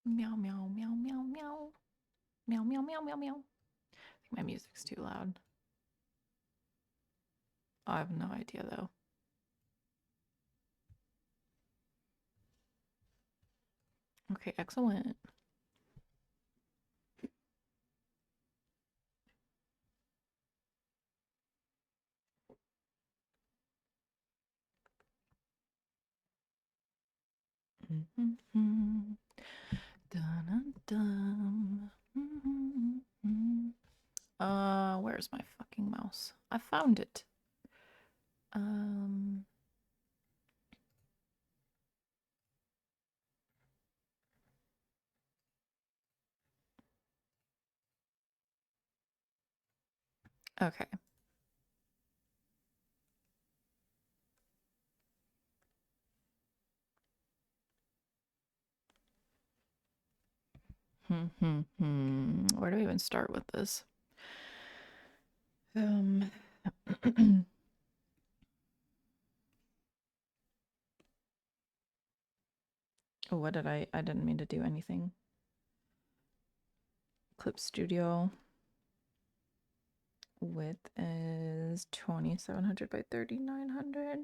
Meow, meow, meow, meow, meow. Meow, meow, meow, meow, meow. I think my music's too loud. I have no idea though. Okay, excellent. Where's my fucking mouse? I found it. Okay. Where do we even start with this? Oh, what did I didn't mean to do anything. Clip Studio. Width is 2700 by 3900.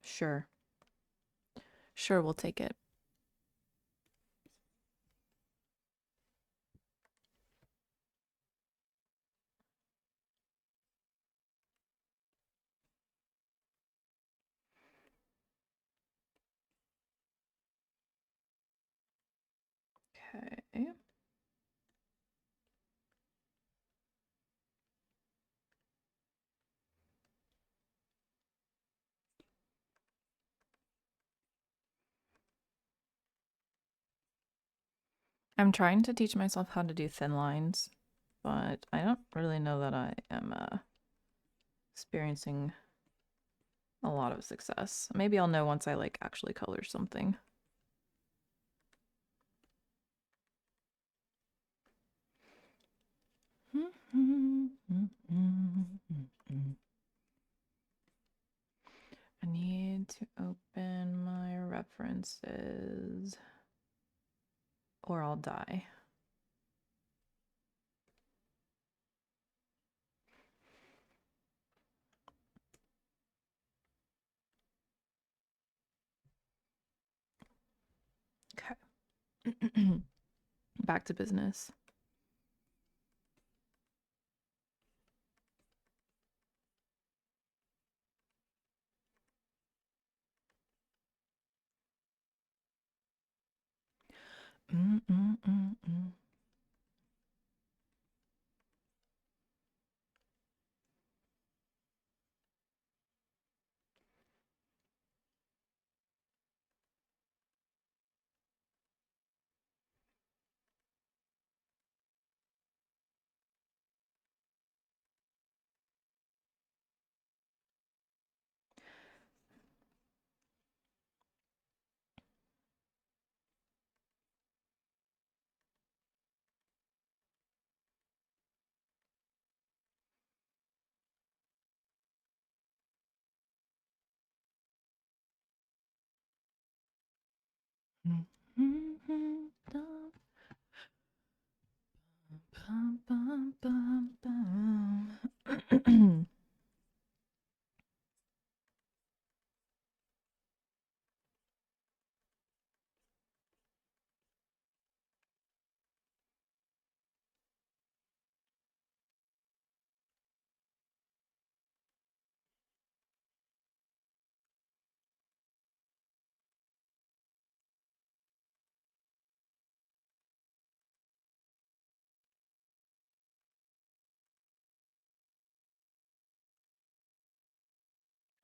Sure. Sure, we'll take it. Okay. I'm trying to teach myself how to do thin lines, but I don't really know that I am experiencing a lot of success. Maybe I'll know once I like actually color something. I need to open my references or I'll die. Okay. Back to business.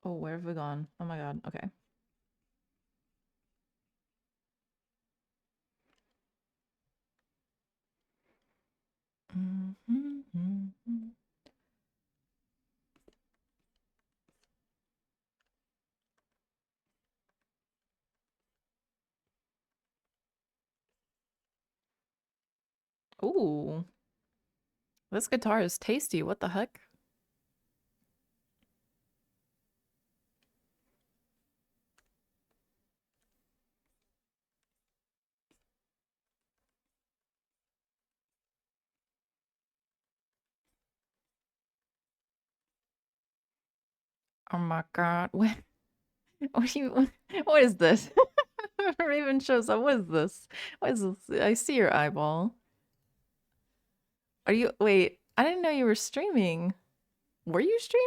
Oh, where have we gone? Oh my god. Okay. Ooh. This guitar is tasty. What the heck? Oh my god. What do you what is this? Raven shows up. What is this? What is this? I see your eyeball. Are you wait, I didn't know you were streaming. Were you streaming?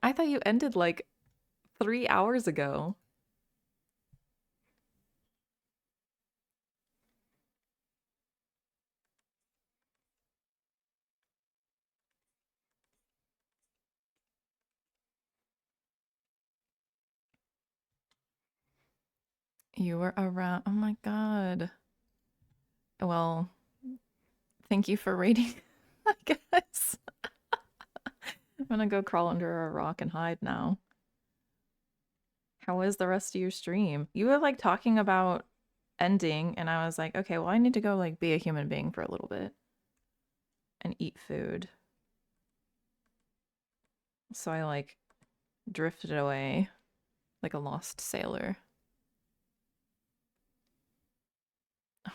I thought you ended like 3 hours ago. You were around. Oh my god. Well, thank you for rating, I guess. I'm gonna go crawl under a rock and hide now. How was the rest of your stream? You were like talking about ending, and I was like, okay, well, I need to go like be a human being for a little bit and eat food. So I like drifted away like a lost sailor.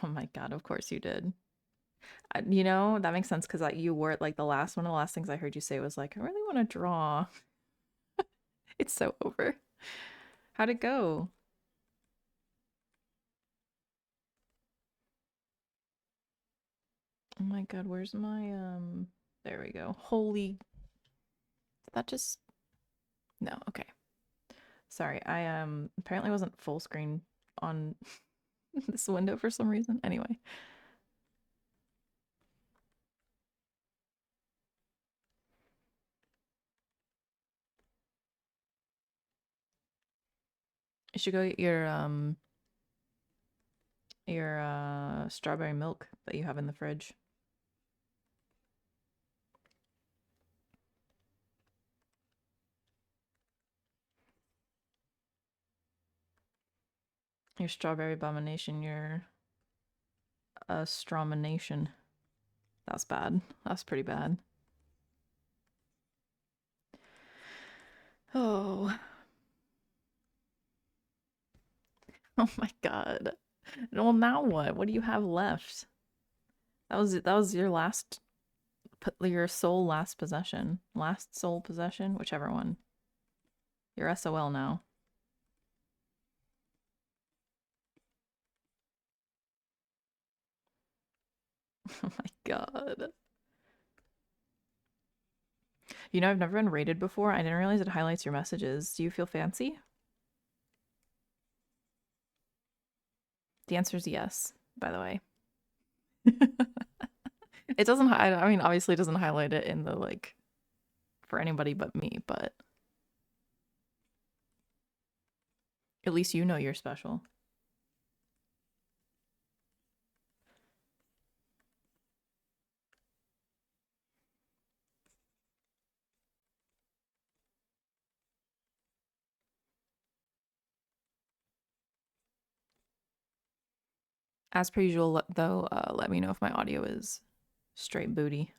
Oh my god, of course you did. You know, that makes sense because you were like one of the last things I heard you say was like, I really want to draw. It's so over. How'd it go? Oh my god, where's my there we go. Holy, did that just no, okay. Sorry, I apparently wasn't full screen on this window for some reason. Anyway, you should go get your strawberry milk that you have in the fridge. Your strawberry abomination, your stromination. That's bad. That's pretty bad. Oh. Oh my god. Well, now what? What do you have left? That was your last your sole last possession. Last sole possession, whichever one. You're SOL now. Oh my god. You know, I've never been rated before. I didn't realize it highlights your messages. Do you feel fancy? The answer is yes, by the way. It doesn't, I mean, obviously it doesn't highlight it in the like for anybody but me, but at least you know you're special. As per usual, though, let me know if my audio is straight booty.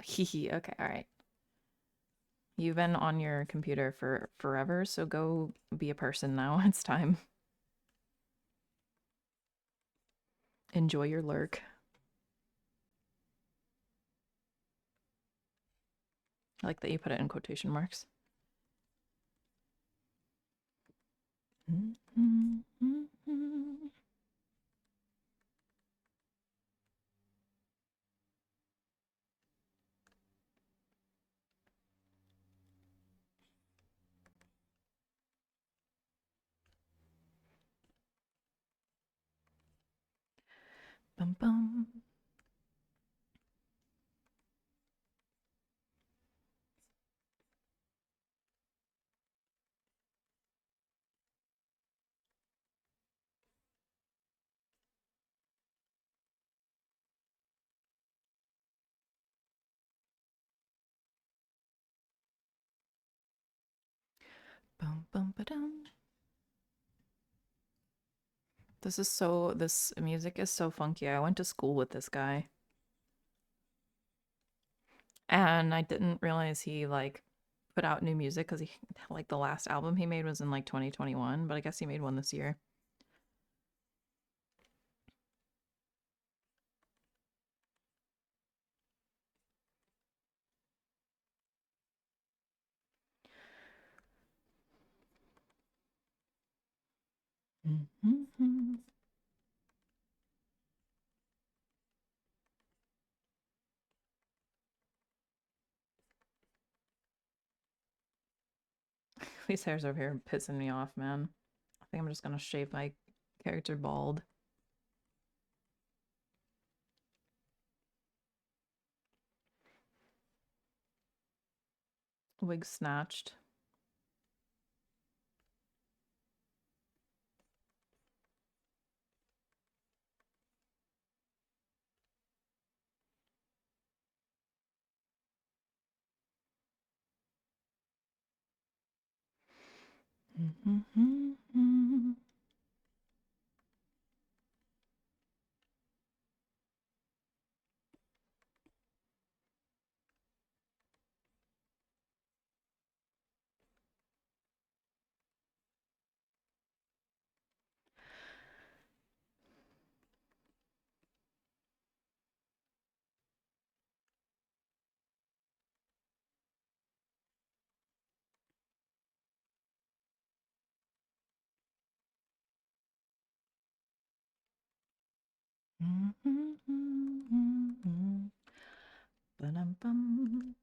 Hehe, okay, all right. You've been on your computer for forever, so go be a person now. It's time. Enjoy your lurk. I like that you put it in quotation marks. Bum bum. Bum bum ba-dum. This music is so funky. I went to school with this guy. And I didn't realize he like put out new music because he like the last album he made was in like 2021, but I guess he made one this year. Mm-hmm. These hairs over here are pissing me off, man. I think I'm just gonna shave my character bald. Wig snatched. Ba-dum-bum.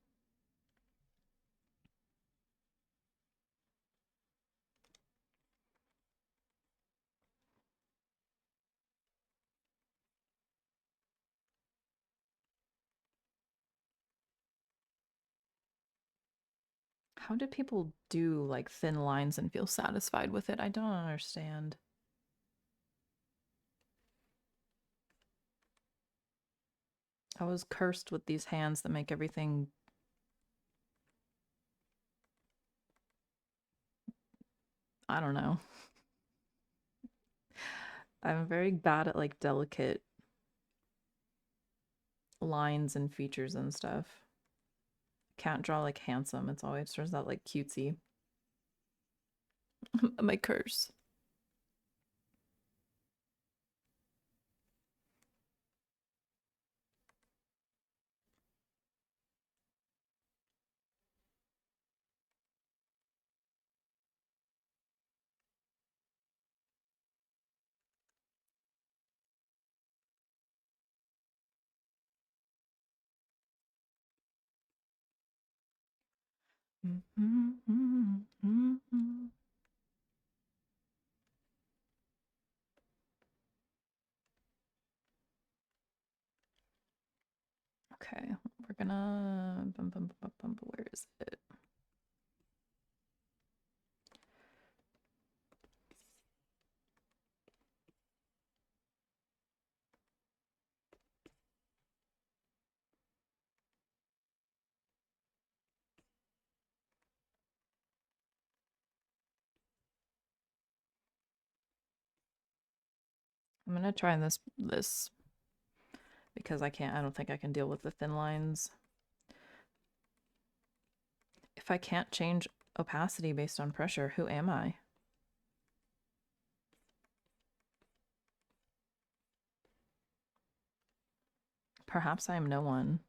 How do people do like thin lines and feel satisfied with it? I don't understand. I was cursed with these hands that make everything. I don't know. I'm very bad at like delicate lines and features and stuff. Can't draw like handsome. It's always turns out like cutesy. My curse. Okay, we're gonna where is it? I'm gonna try this because I don't think I can deal with the thin lines. If I can't change opacity based on pressure, who am I? Perhaps I am no one.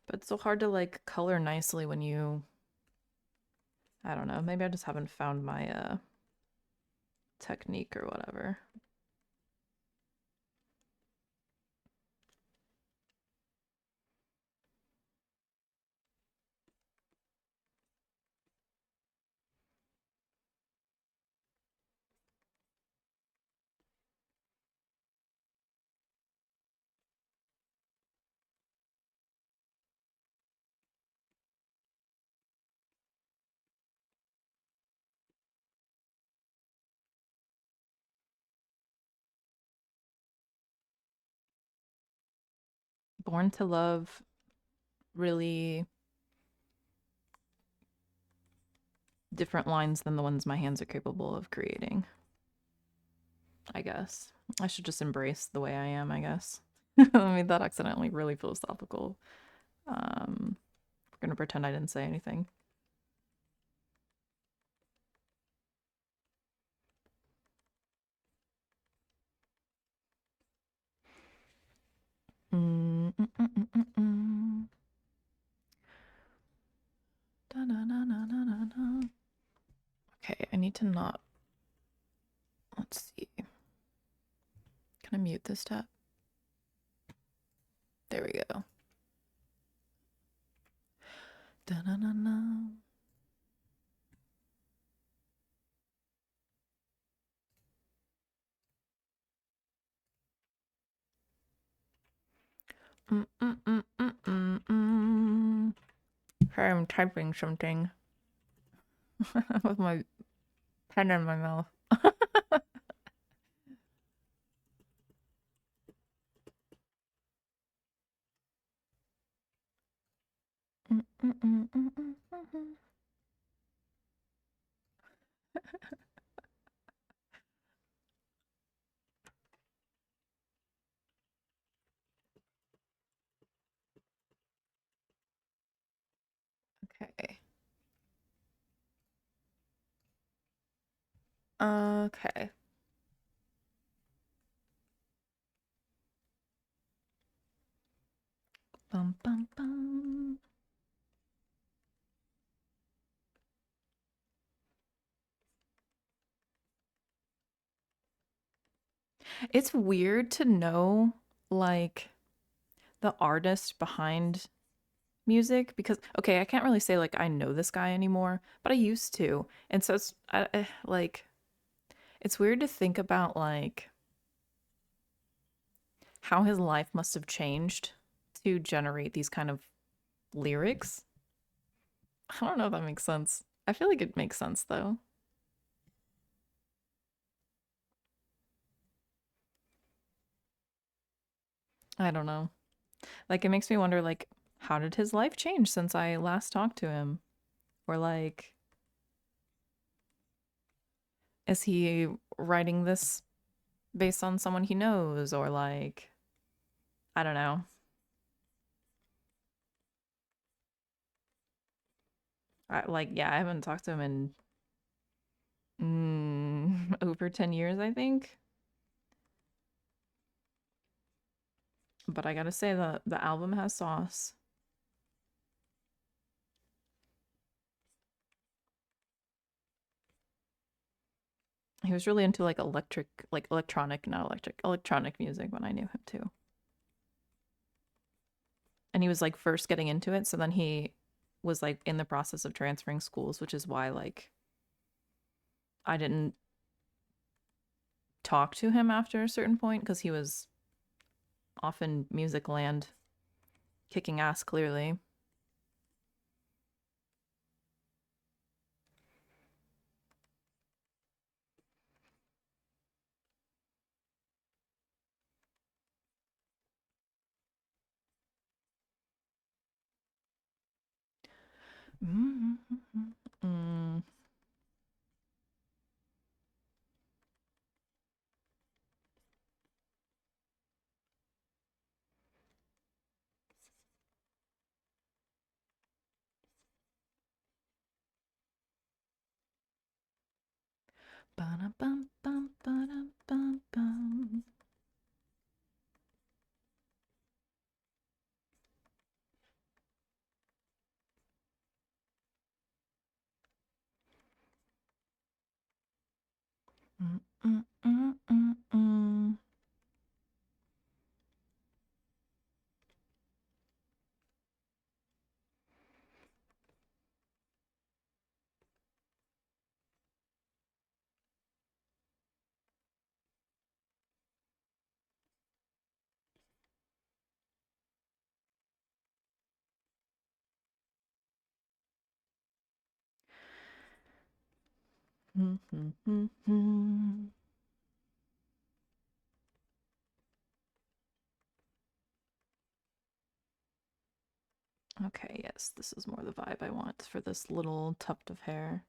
But it's so hard to like color nicely when you I don't know, maybe I just haven't found my technique or whatever. Born to Love really different lines than the ones my hands are capable of creating. I guess. I should just embrace the way I am, I guess. I made that accidentally really philosophical. We're gonna pretend I didn't say anything. Mm, mm, mm, mm, mm, mm. need to not. Let's see. Can I mute this tab? There we go. Da-na-na-na. Sorry, I'm typing something with my pen in my mouth. Okay. Okay. Bum bum bum. It's weird to know like the artist behind music because okay, I can't really say like I know this guy anymore, but I used to. And so it's like it's weird to think about like how his life must have changed to generate these kind of lyrics. I don't know if that makes sense. I feel like it makes sense though. I don't know. Like it makes me wonder like how did his life change since I last talked to him? Or like is he writing this based on someone he knows or like I don't know. Like yeah, I haven't talked to him in over 10 years, I think. But I gotta say the album has sauce. He was really into like electronic, not electric, electronic music when I knew him too. And he was like first getting into it, so then he was like in the process of transferring schools, which is why like I didn't talk to him after a certain point because he was off in music land kicking ass clearly. Mm. Ba-da-bum, bum, ba-dum, bum. Mm, mm, mm, mm, mm. Mm, mm, mm, mm. Okay, yes, this is more the vibe I want for this little tuft of hair.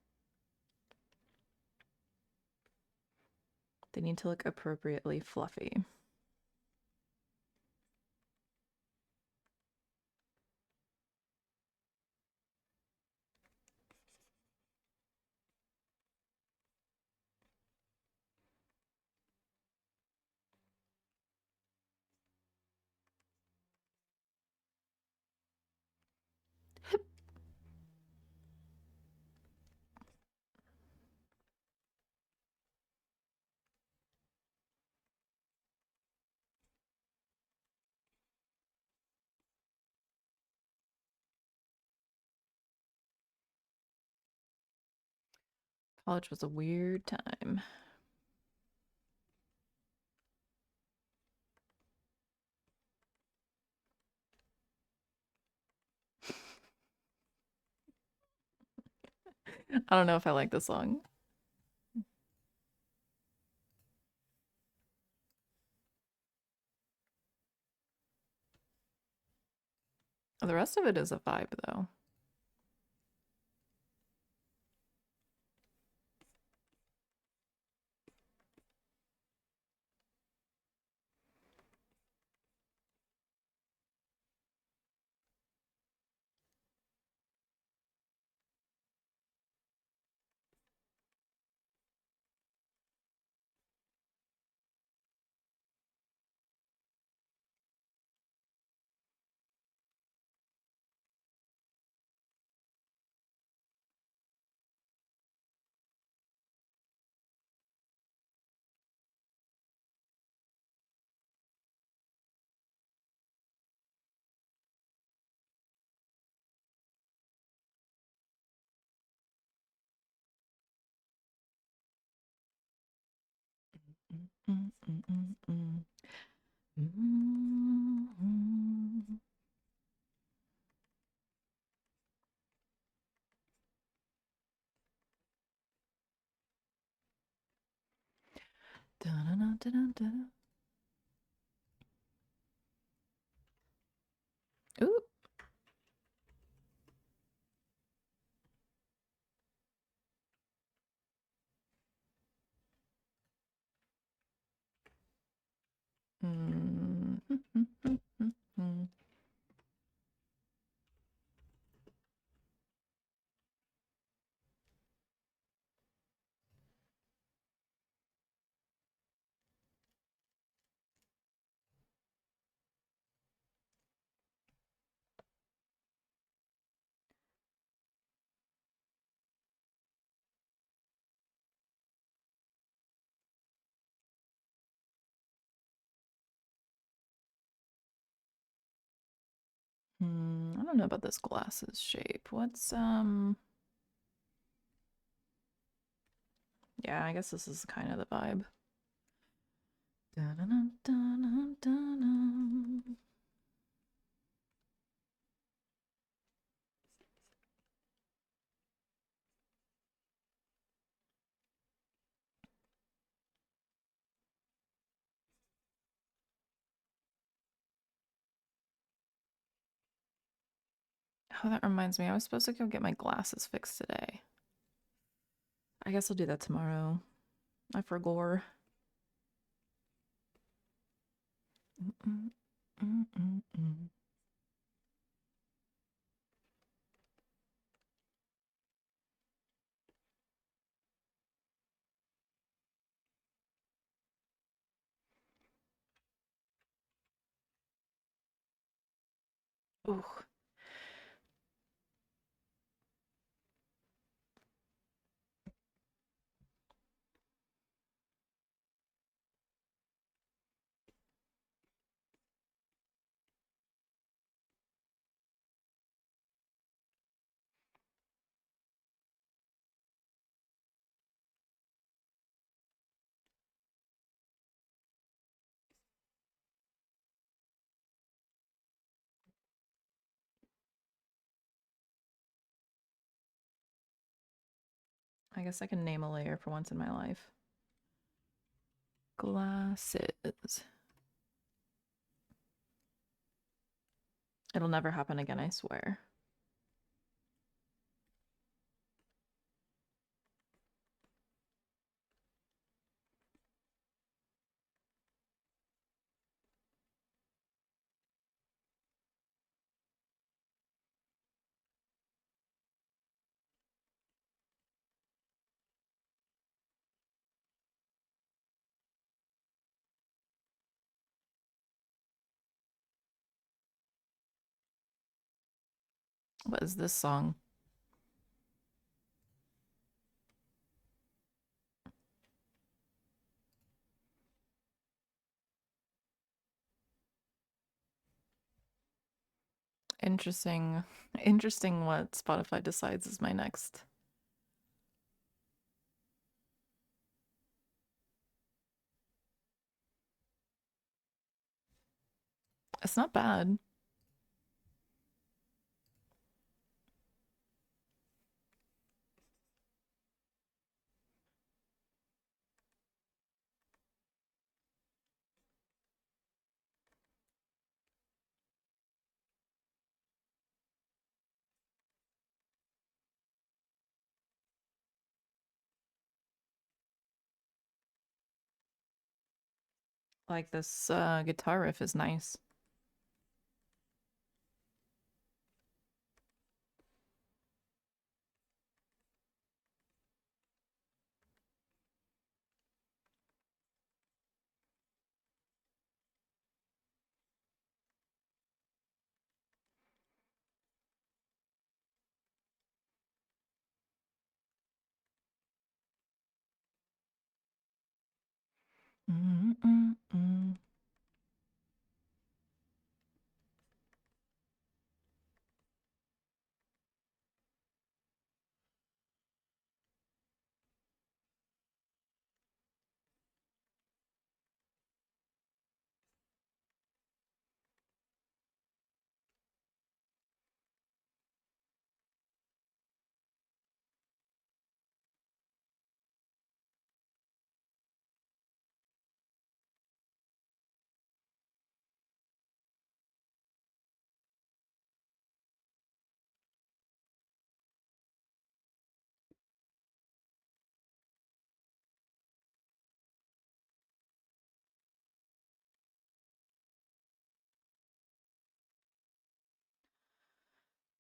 They need to look appropriately fluffy. College was a weird time. I don't know if I like this song. The rest of it is a vibe, though. Mm, mm, mm, mm. Mm. Da-da-da-da-da-da. Ooh. Mm. I don't know about this glasses shape. Yeah, I guess this is kind of the vibe. Da-da-da-da-da-da-da. Oh, that reminds me. I was supposed to go get my glasses fixed today. I guess I'll do that tomorrow. I forgot. Mm, mm, mm, mm. Ooh. I guess I can name a layer for once in my life. Glasses. It'll never happen again, I swear. What is this song? Interesting. Interesting what Spotify decides is my next It's not bad. Like this guitar riff is nice. Mm -mm -mm.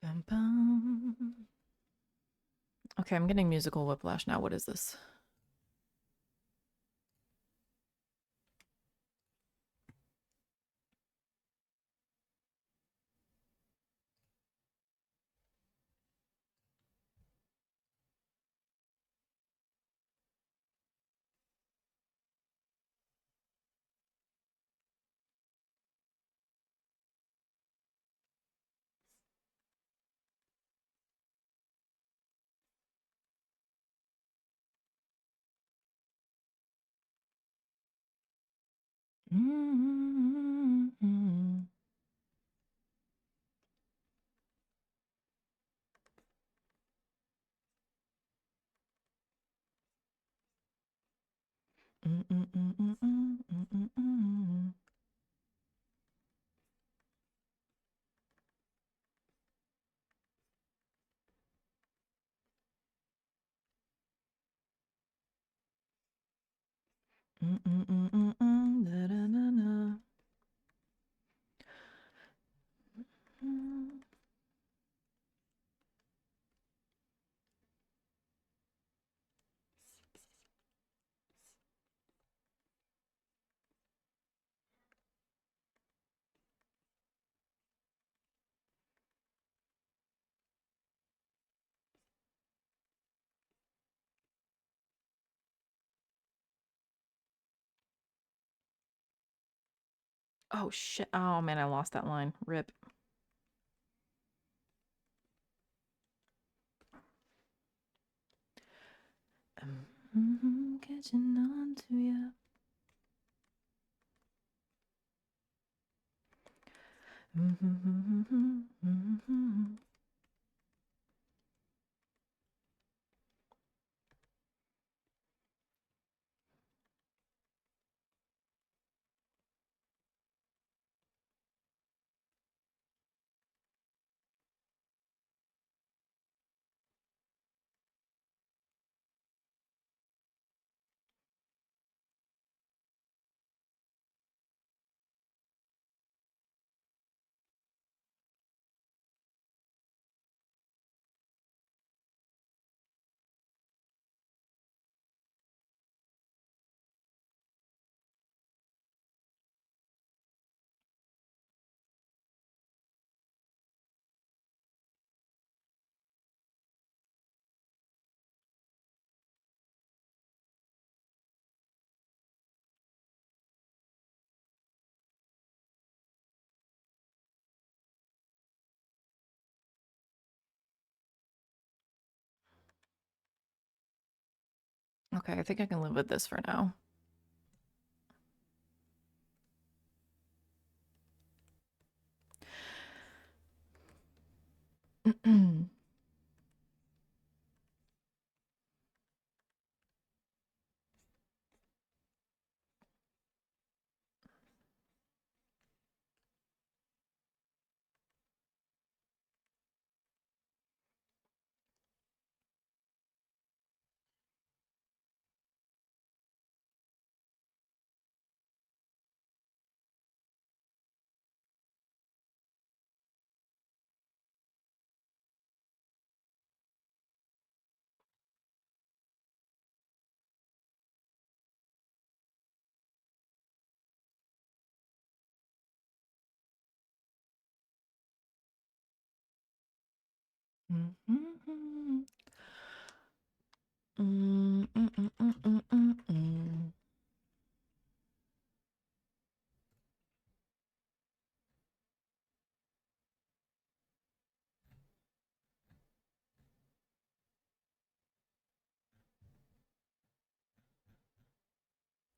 Bum, bum. Okay, I'm getting musical whiplash now. What is this? Mm -mm -mm -mm -mm -mm -mm -mm -mm -mm. Mm -mm -mm -mm -mm. Da -da -da -da. Mm. Oh shit. Oh man, I lost that line. Rip. Catching on to you. Okay, I think I can live with this for now.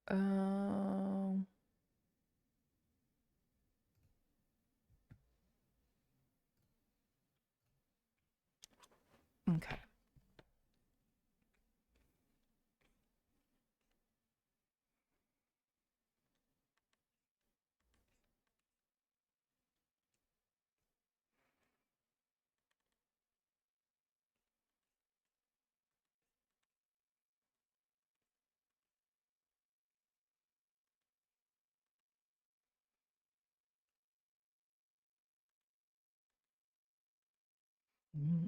Oh. Okay.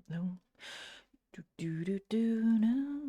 No. Do do do do no.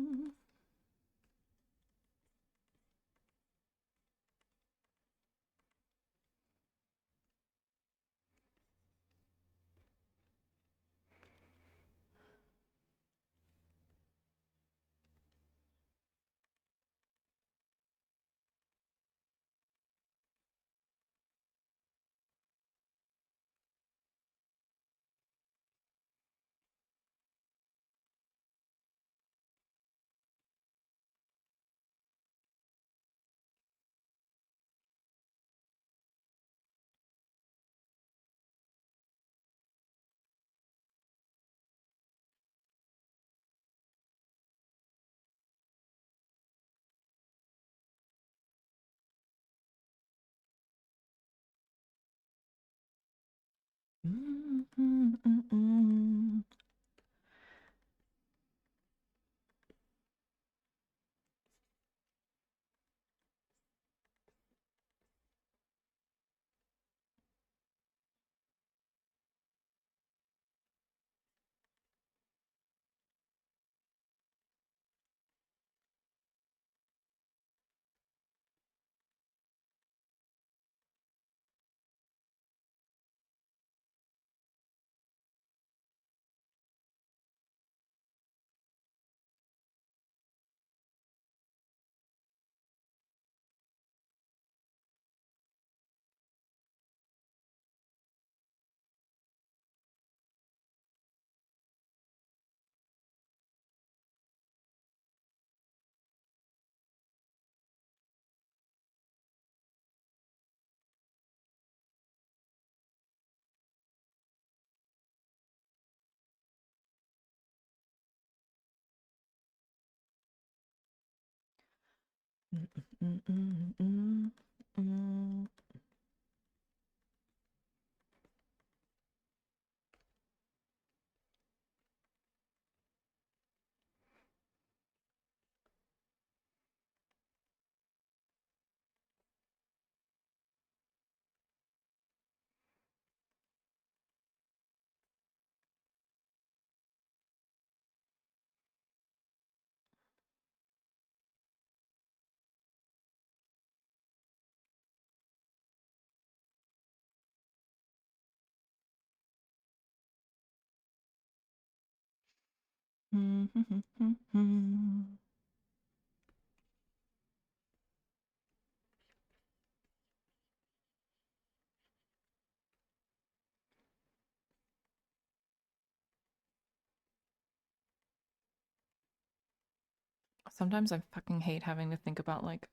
Sometimes I fucking hate having to think about like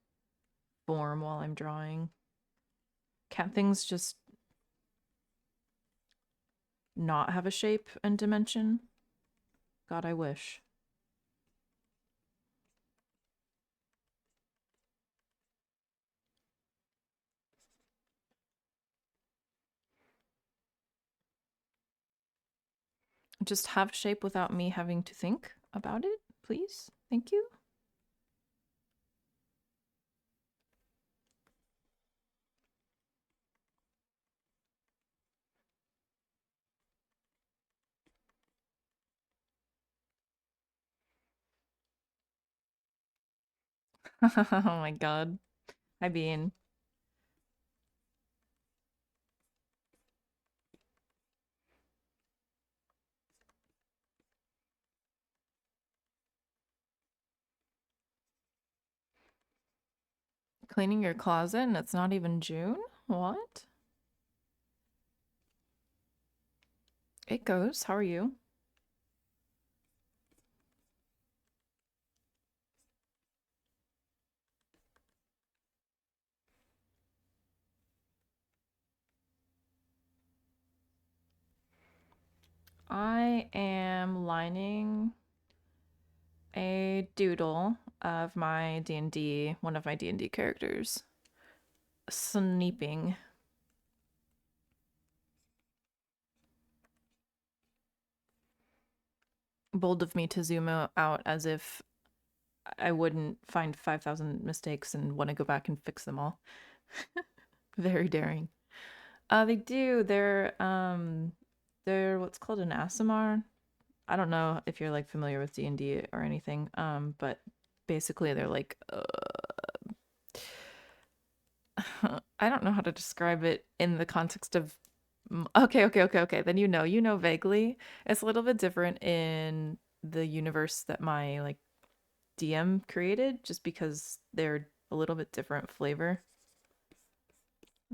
form while I'm drawing. Can't things just not have a shape and dimension? God, I wish. Just have shape without me having to think about it, please. Thank you. Oh my god. Hi, Bean. Cleaning your closet and it's not even June? What? It goes. How are you? I am lining a doodle of my D&D, one of my D&D characters. Sneeping. Bold of me to zoom out as if I wouldn't find 5,000 mistakes and want to go back and fix them all. Very daring. They do. They're what's called an Aasimar. I don't know if you're like familiar with D&D or anything. But basically they're like I don't know how to describe it in the context of okay. Then you know vaguely. It's a little bit different in the universe that my like DM created just because they're a little bit different flavor.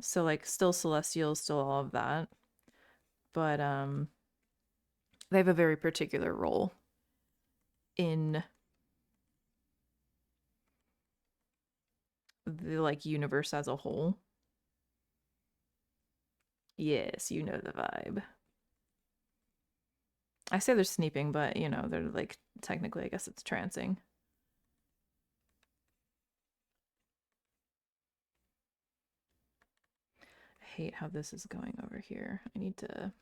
So like still celestial, still all of that. But they have a very particular role in the like universe as a whole. Yes, you know the vibe. I say they're sneeping, but you know, they're like technically I guess it's trancing. I hate how this is going over here. I need to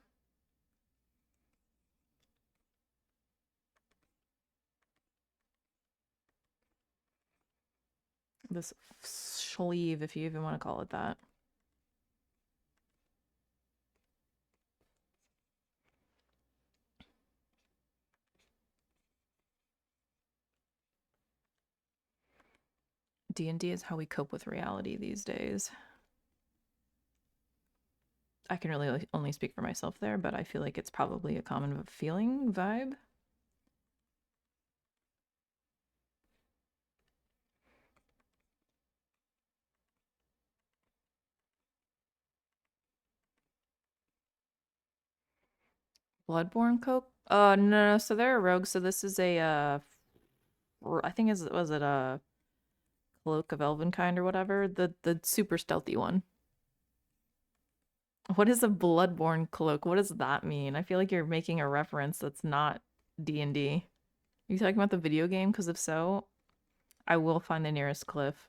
this sleeve, if you even want to call it that. D&D is how we cope with reality these days. I can really only speak for myself there, but I feel like it's probably a common feeling vibe. Bloodborne cope? No, so they're a rogue, so this is a I think was it a cloak of Elvenkind or whatever? The super stealthy one. What is a bloodborne cloak? What does that mean? I feel like you're making a reference that's not D&D. Are you talking about the video game? Because if so, I will find the nearest cliff.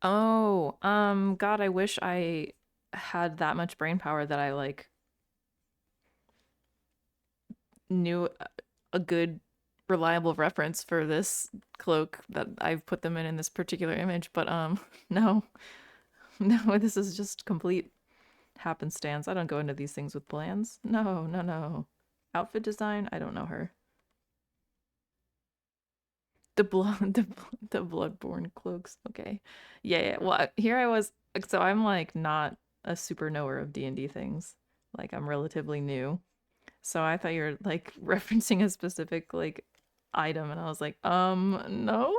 Oh, God, I wish I had that much brain power that I like knew a good reliable reference for this cloak that I've put them in this particular image, but no. No, this is just complete happenstance. I don't go into these things with plans. No. Outfit design, I don't know her. The blood the bloodborne cloaks. Okay. Yeah. Well, here I was so I'm like not a super knower of D&D things. Like I'm relatively new. So I thought you were like referencing a specific like item and I was like, no.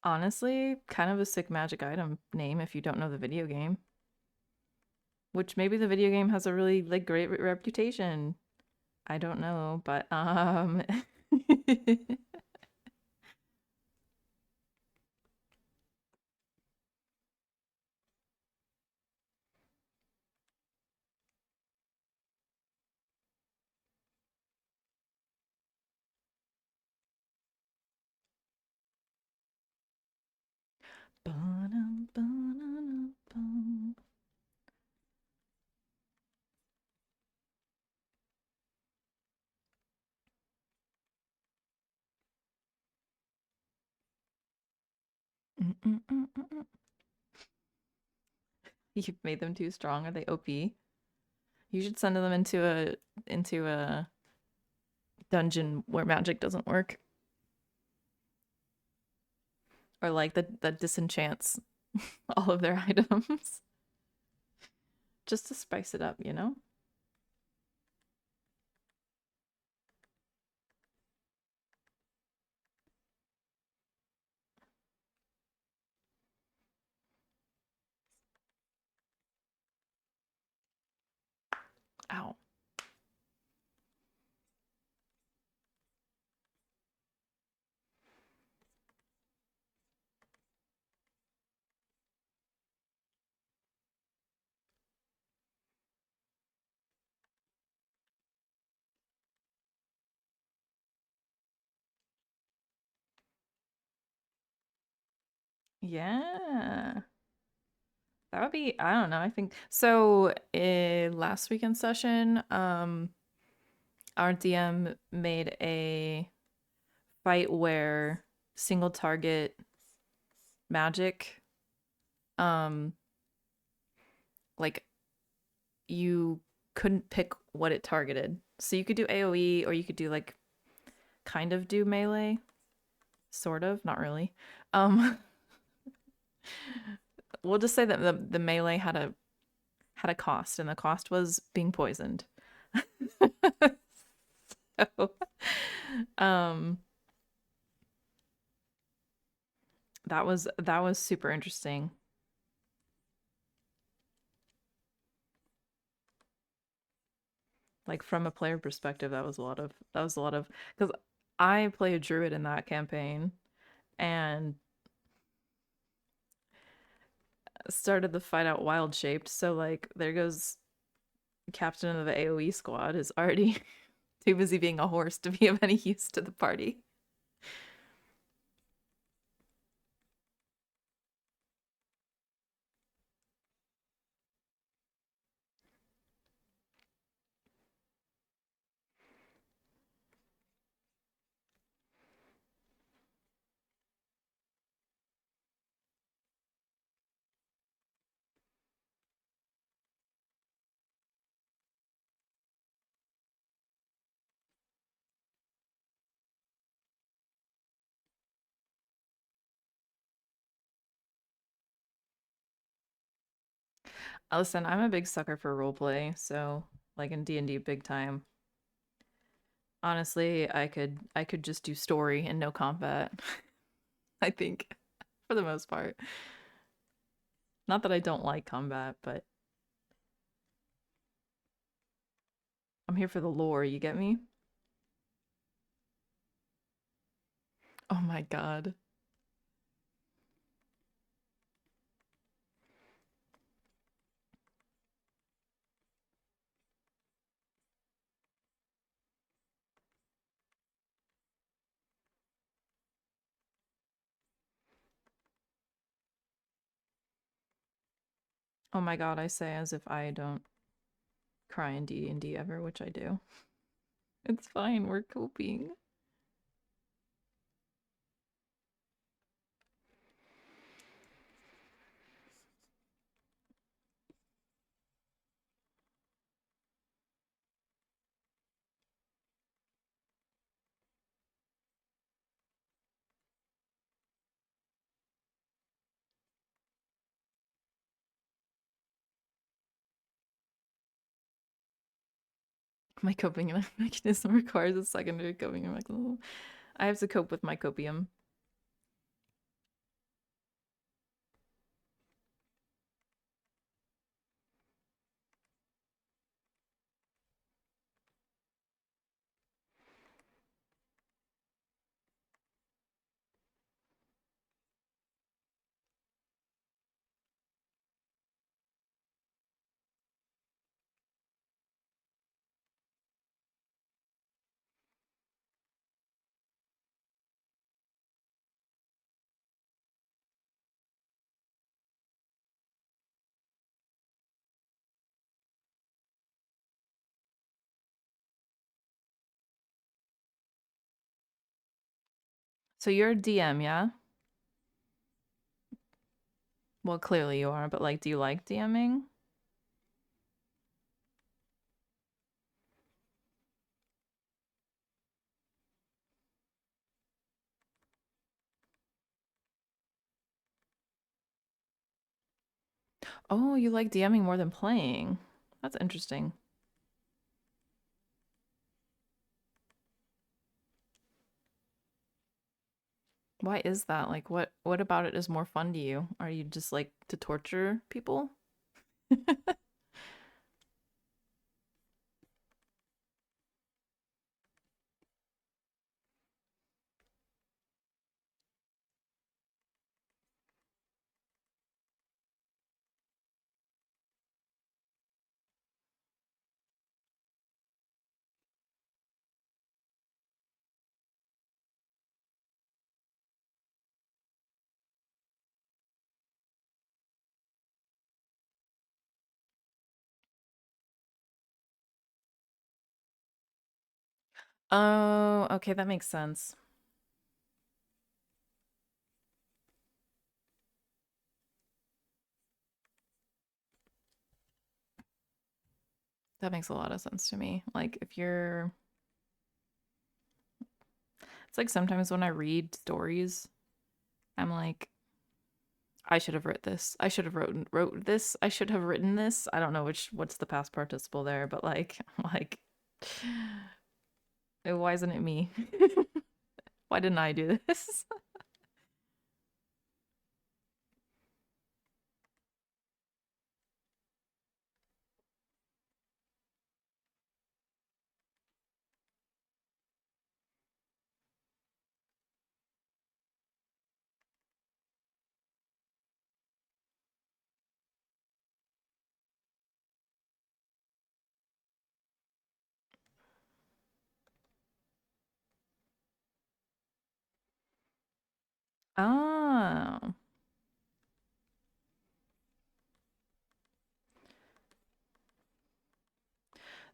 Honestly, kind of a sick magic item name if you don't know the video game. Which maybe the video game has a really like great reputation. I don't know, but Ba-dum, ba-dum, bum. Mm-mm-mm-mm-mm. You've made them too strong. Are they OP? You should send them into a dungeon where magic doesn't work, or like that disenchants all of their items, just to spice it up, you know? Ow. Yeah. That would be, I don't know, I think so. Last weekend session, our DM made a fight where single target magic, um, like you couldn't pick what it targeted. So you could do AoE or you could do like kind of do melee, sort of, not really. Um, we'll just say that the melee had a cost, and the cost was being poisoned. So, um, that was super interesting. Like from a player perspective, that was a lot of because I play a druid in that campaign and started the fight out wild shaped. So like there goes captain of the AoE squad is already too busy being a horse to be of any use to the party. Listen, I'm a big sucker for roleplay, so like in D&D big time. Honestly, I could just do story and no combat. I think for the most part. Not that I don't like combat, but I'm here for the lore, you get me? Oh my god. Oh my god, I say as if I don't cry in D&D ever, which I do. It's fine, we're coping. My coping mechanism requires a secondary coping mechanism. I have to cope with my copium. So you're a DM, yeah? Well, clearly you are, but like, do you like DMing? Oh, you like DMing more than playing. That's interesting. Why is that? Like, what about it is more fun to you? Are you just like to torture people? Oh, okay, that makes sense. That makes a lot of sense to me. Like if you're it's like sometimes when I read stories, I'm like, I should have wrote this. I should have wrote this. I should have written this. I don't know what's the past participle there, but like like why isn't it me? Why didn't I do this? Oh.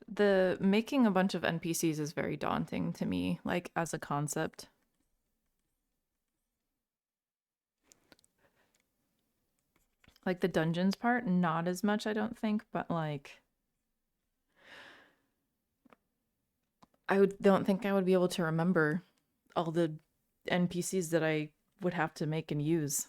The making a bunch of NPCs is very daunting to me, like as a concept. Like the dungeons part, not as much, I don't think, but like don't think I would be able to remember all the NPCs that I would have to make and use.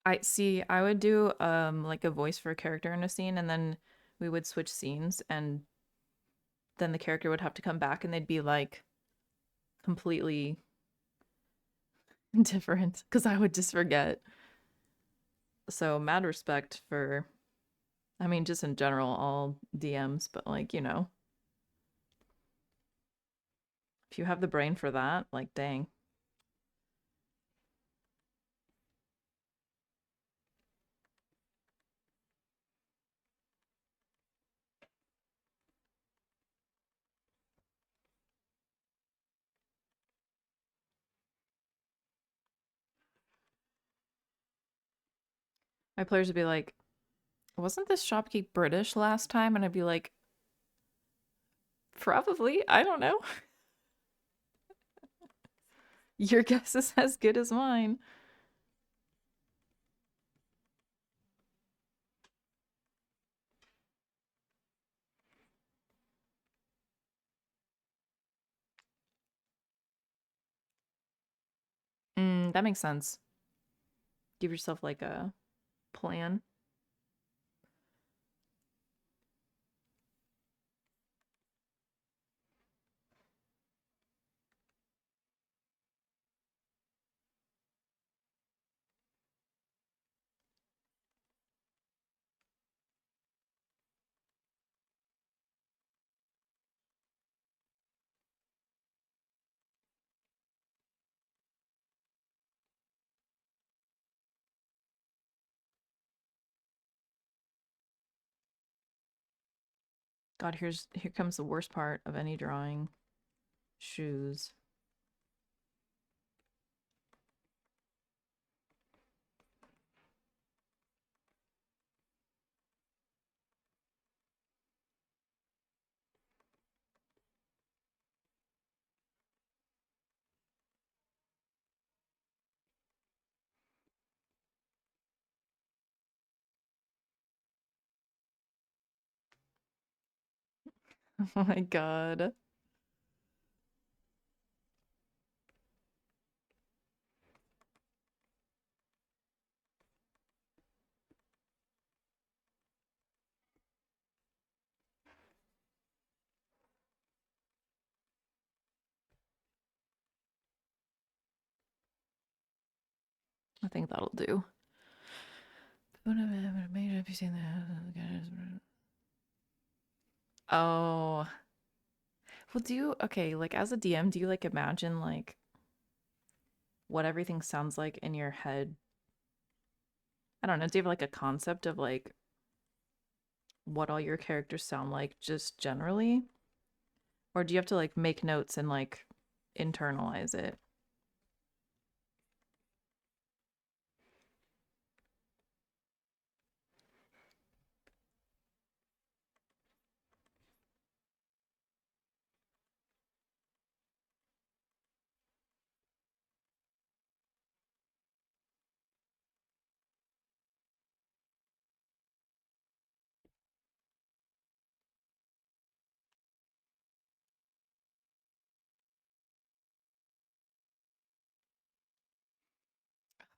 I see, I would do like a voice for a character in a scene and then we would switch scenes and then the character would have to come back and they'd be like completely different because I would just forget. So mad respect for I mean just in general all DMs, but like, if you have the brain for that, like dang. My players would be like, wasn't this shopkeep British last time? And I'd be like, probably. I don't know. Your guess is as good as mine. That makes sense. Give yourself like a plan. God, here comes the worst part of any drawing. Shoes. Oh my God. I think that'll do. Oh. Well, okay, like as a DM, do you like imagine like what everything sounds like in your head? I don't know. Do you have like a concept of like what all your characters sound like just generally? Or do you have to like make notes and like internalize it?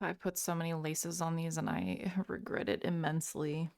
I put so many laces on these and I regret it immensely.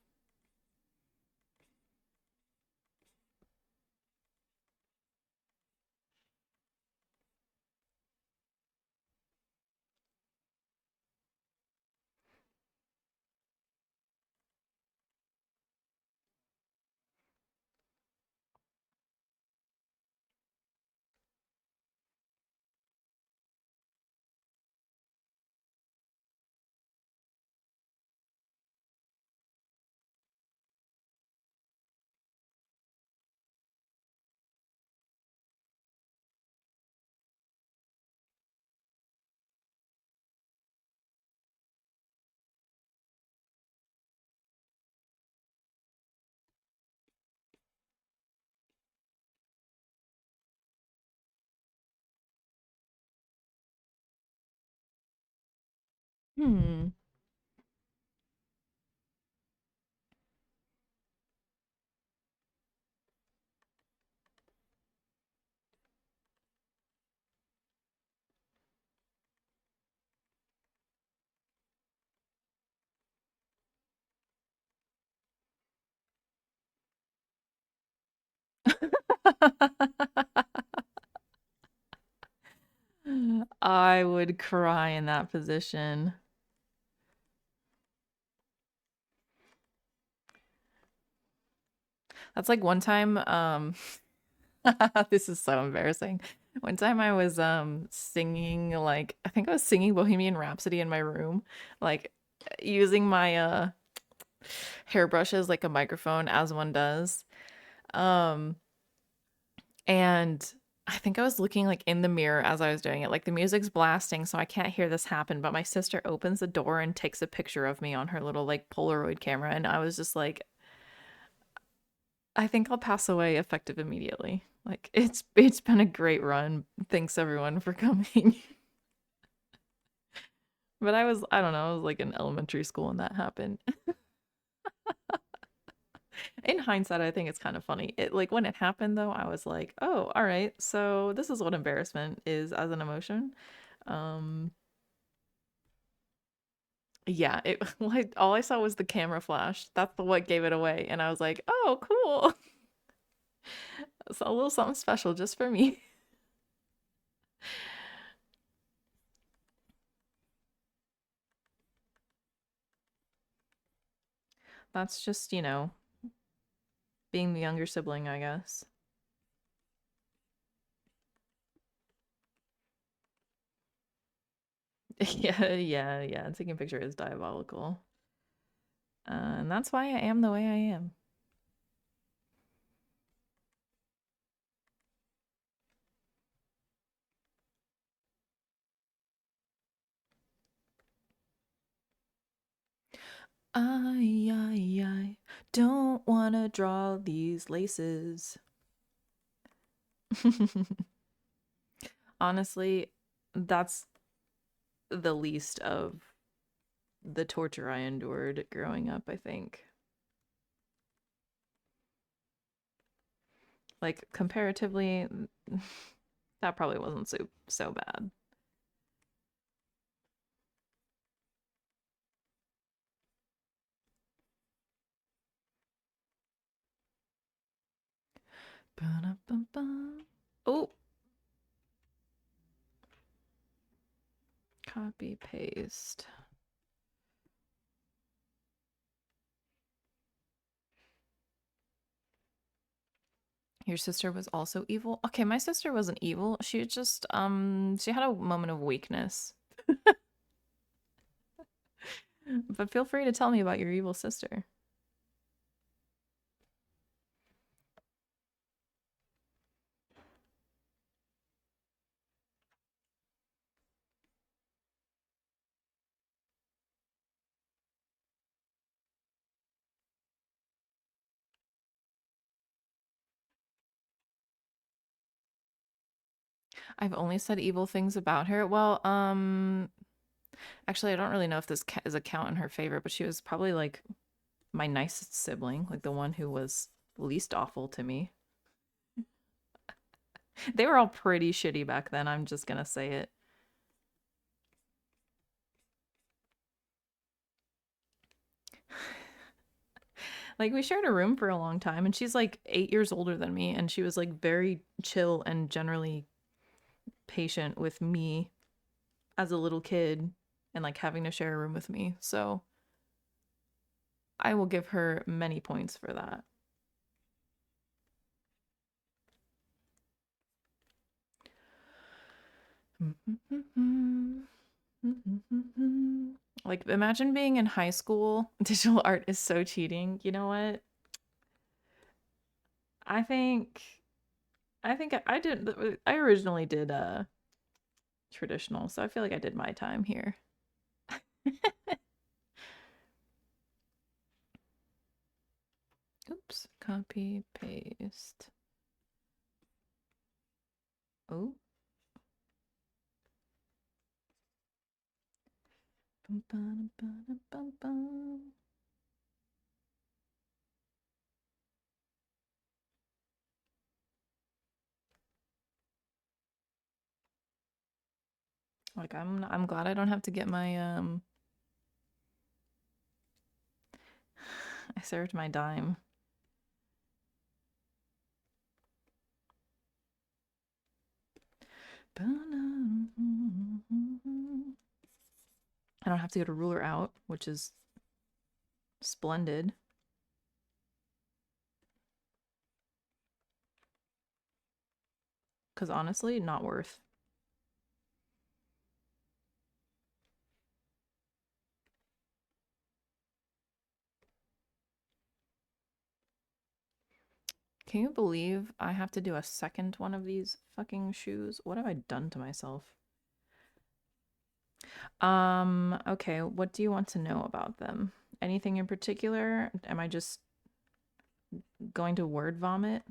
Hmm. I would cry in that position. That's like one time, this is so embarrassing. One time I was singing like I think I was singing Bohemian Rhapsody in my room, like using my hairbrush as like a microphone as one does. Um and I think I was looking like in the mirror as I was doing it. Like the music's blasting, so I can't hear this happen, but my sister opens the door and takes a picture of me on her little like Polaroid camera and I was just like I think I'll pass away effective immediately. Like it's been a great run. Thanks everyone for coming. But I don't know, I was like in elementary school when that happened. In hindsight, I think it's kind of funny. It like when it happened though, I was like, "Oh, all right. So this is what embarrassment is as an emotion." Um yeah, it like all I saw was the camera flash. That's what gave it away and I was like, "Oh, cool." It's a little something special just for me. That's just, being the younger sibling, I guess. Yeah, yeah, yeah. Taking a picture is diabolical. And that's why I am the way I am. I don't wanna draw these laces. Honestly, that's the least of the torture I endured growing up, I think. Like comparatively, that probably wasn't so bad. Ba-da-ba-ba. Oh, copy paste. Your sister was also evil? Okay, my sister wasn't evil. She was just she had a moment of weakness. But feel free to tell me about your evil sister. I've only said evil things about her. Well, actually I don't really know if this is a count in her favor, but she was probably like my nicest sibling, like the one who was least awful to me. They were all pretty shitty back then, I'm just gonna say it. Like we shared a room for a long time and she's like 8 years older than me and she was like very chill and generally patient with me as a little kid and like having to share a room with me. So I will give her many points for that. Like imagine being in high school. Digital art is so cheating. You know what? I think I originally did traditional, so I feel like I did my time here. Oops, copy paste. Oh. Bum, bum, bum, bum, bum. Like I'm glad I don't have to get my I served my dime. I don't have to get a ruler out, which is splendid. Because honestly, not worth. Can you believe I have to do a second one of these fucking shoes? What have I done to myself? Okay, what do you want to know about them? Anything in particular? Am I just going to word vomit?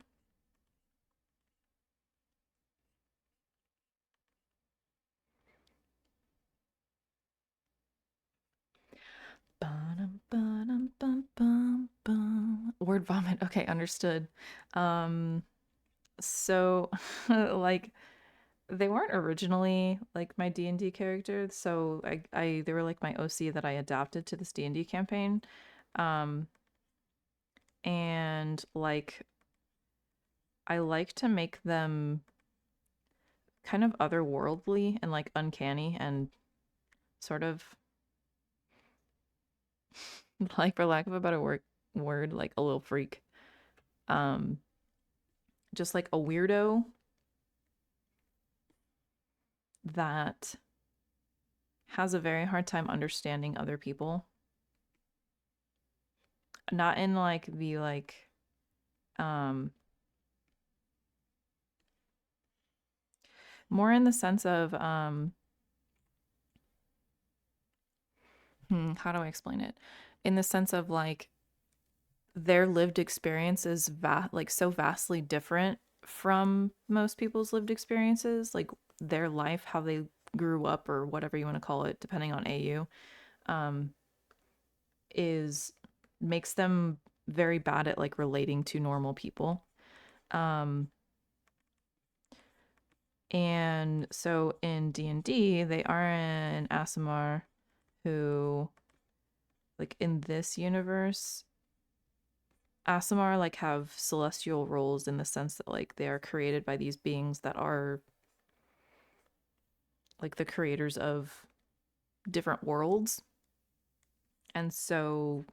Word vomit. Okay, understood. Um, so like they weren't originally like my D&D characters, so I they were like my OC that I adapted to this D&D campaign. Um, and like I like to make them kind of otherworldly and like uncanny and sort of like for lack of a better word like a little freak. Um, just like a weirdo that has a very hard time understanding other people. Not in like the um more in the sense of how do I explain it? in the sense of like their lived experience is like so vastly different from most people's lived experiences, like their life, how they grew up or whatever you want to call it, depending on AU, um, is makes them very bad at like relating to normal people. Um, and so in D&D, they are an Aasimar who, like in this universe, Aasimar like have celestial roles in the sense that like they are created by these beings that are like the creators of different worlds. And so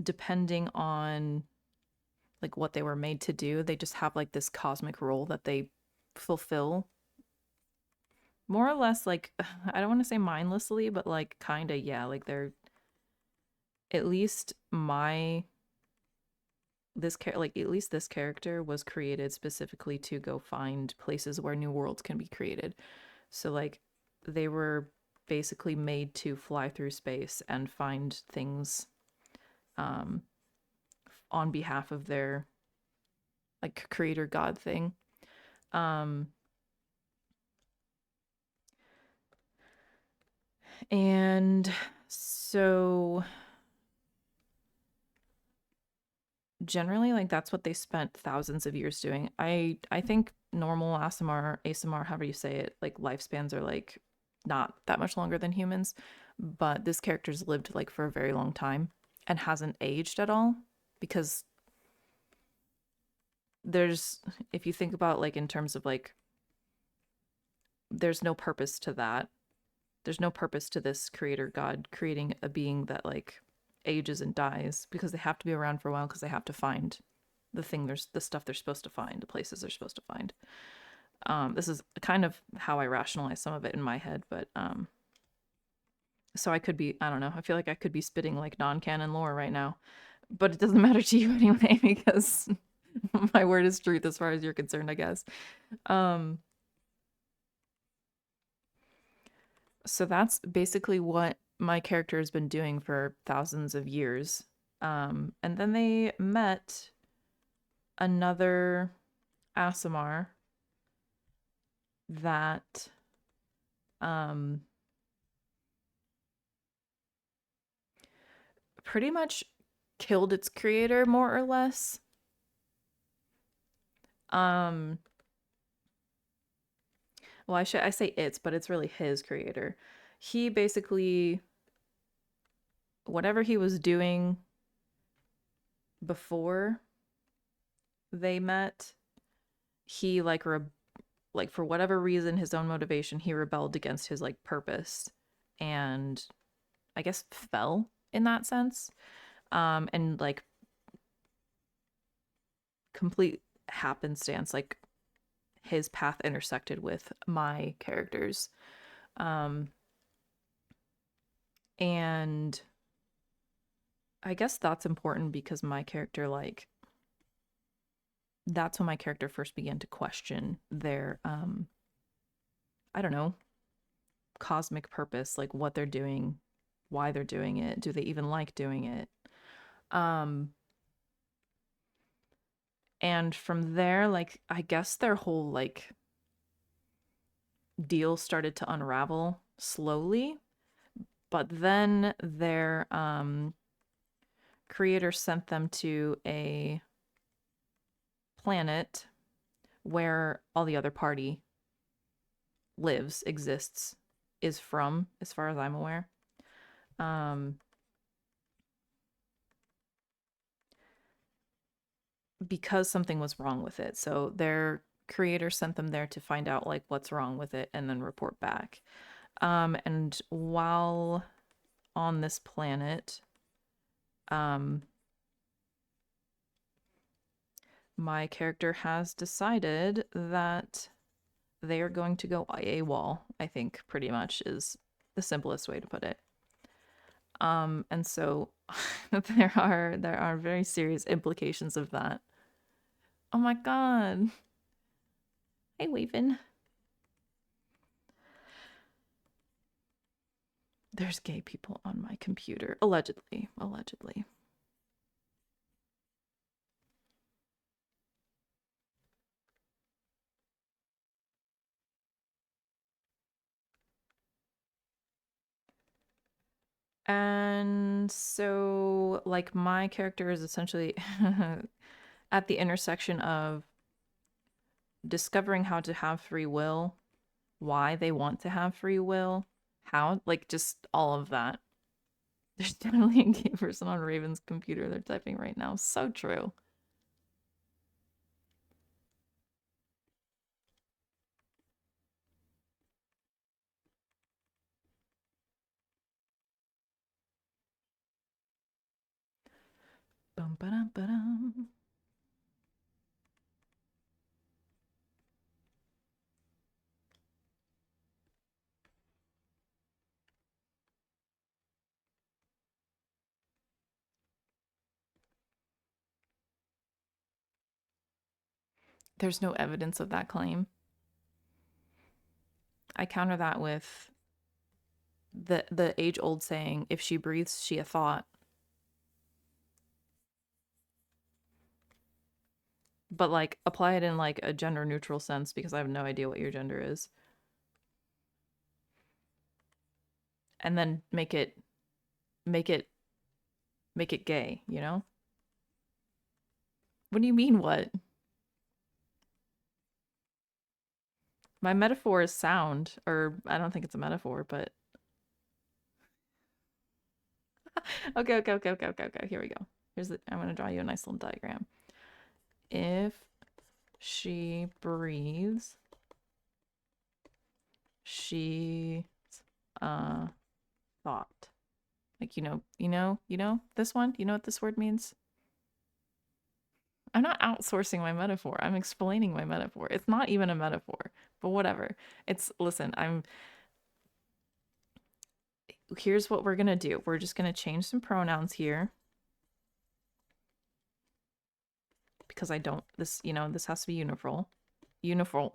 depending on like what they were made to do, they just have like this cosmic role that they fulfill more or less like I don't want to say mindlessly, but like kind of yeah, like they're at least my like at least this character was created specifically to go find places where new worlds can be created. So like they were basically made to fly through space and find things um on behalf of their like creator god thing. Um and so generally like that's what they spent thousands of years doing. I think normal ASMR, however you say it, like lifespans are like not that much longer than humans, but this character's lived like for a very long time and hasn't aged at all because there's if you think about like in terms of like there's no purpose to that. There's no purpose to this creator god creating a being that like ages and dies because they have to be around for a while because they have to find there's the stuff they're supposed to find, the places they're supposed to find. This is kind of how I rationalize some of it in my head, but so I could be, I don't know, I feel like I could be spitting like non-canon lore right now, but it doesn't matter to you anyway because my word is truth as far as you're concerned, I guess. Um, so that's basically what my character has been doing for thousands of years. And then they met another Aasimar that um pretty much killed its creator more or less. Um well, I say it's, but it's really his creator. He basically whatever he was doing before they met, he like for whatever reason, his own motivation, he rebelled against his like purpose and I guess fell in that sense. And like complete happenstance, like his path intersected with my character's. Um, and I guess that's important because my character, like, that's when my character first began to question their, I don't know, cosmic purpose, like what they're doing, why they're doing it, do they even like doing it? Um, and from there, like, I guess their whole, like, deal started to unravel slowly, but then their, creator sent them to a planet where all the other party lives, exists, is from, as far as I'm aware. Um, because something was wrong with it. So their creator sent them there to find out like what's wrong with it and then report back. And while on this planet, um, my character has decided that they are going to go AWOL, I think pretty much is the simplest way to put it. And so there are very serious implications of that. Oh my god. Hey Waven. There's gay people on my computer. Allegedly. Allegedly. And so, like, my character is essentially at the intersection of discovering how to have free will, why they want to have free will, how, like, just all of that. There's definitely a gay person on Raven's computer they're typing right now. So true. Bum ba dum ba dum. There's no evidence of that claim. I counter that with the age old saying, if she breathes, she a thought. But like apply it in like a gender neutral sense because I have no idea what your gender is. And then make it make it gay, you know? What do you mean what? My metaphor is sound, or I don't think it's a metaphor, but okay. Here we go. I'm gonna draw you a nice little diagram. If she breathes, she thought. Like this one? You know what this word means? I'm not outsourcing my metaphor. I'm explaining my metaphor. It's not even a metaphor, but whatever. Listen, here's what we're gonna do. We're just gonna change some pronouns here. Because this has to be universal. Universal.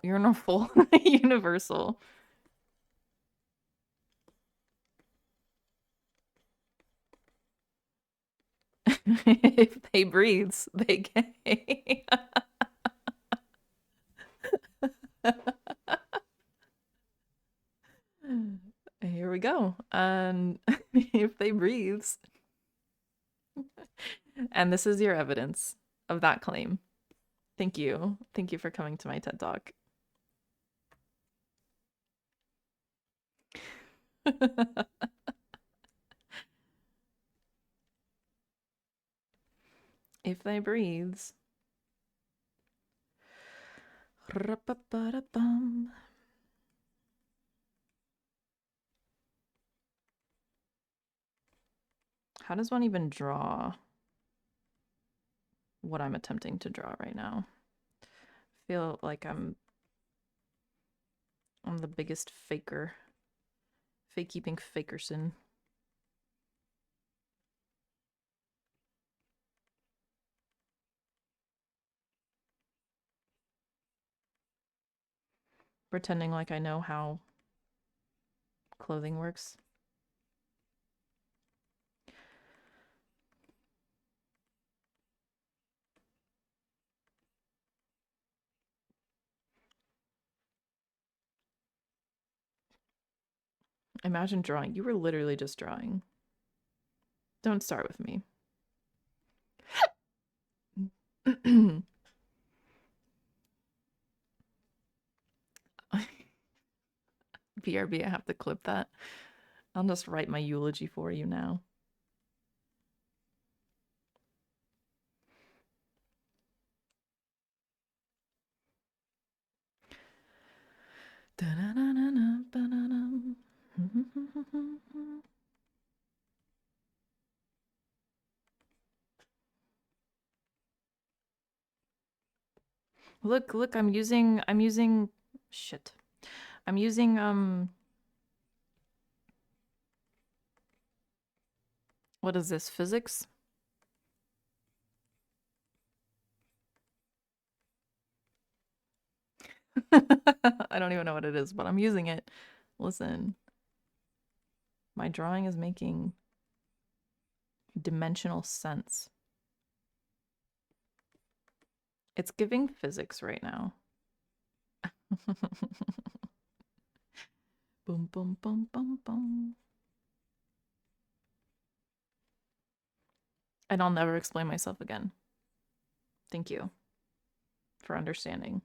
If they breathes, they gay. Here we go. And if they breathes. And this is your evidence of that claim. Thank you. Thank you for coming to my TED Talk. If they breathes. How does one even draw what I'm attempting to draw right now? I feel like I'm the biggest faker. Fake-keeping fakerson. Pretending like I know how clothing works. Imagine drawing. You were literally just drawing. Don't start with me. BRB, I have to clip that. I'll just write my eulogy for you now. Look, I'm using shit. I'm using what is this? Physics? I don't even know what it is, but I'm using it. Listen. My drawing is making dimensional sense. It's giving physics right now. Boom, boom, boom, boom, boom. And I'll never explain myself again. Thank you for understanding.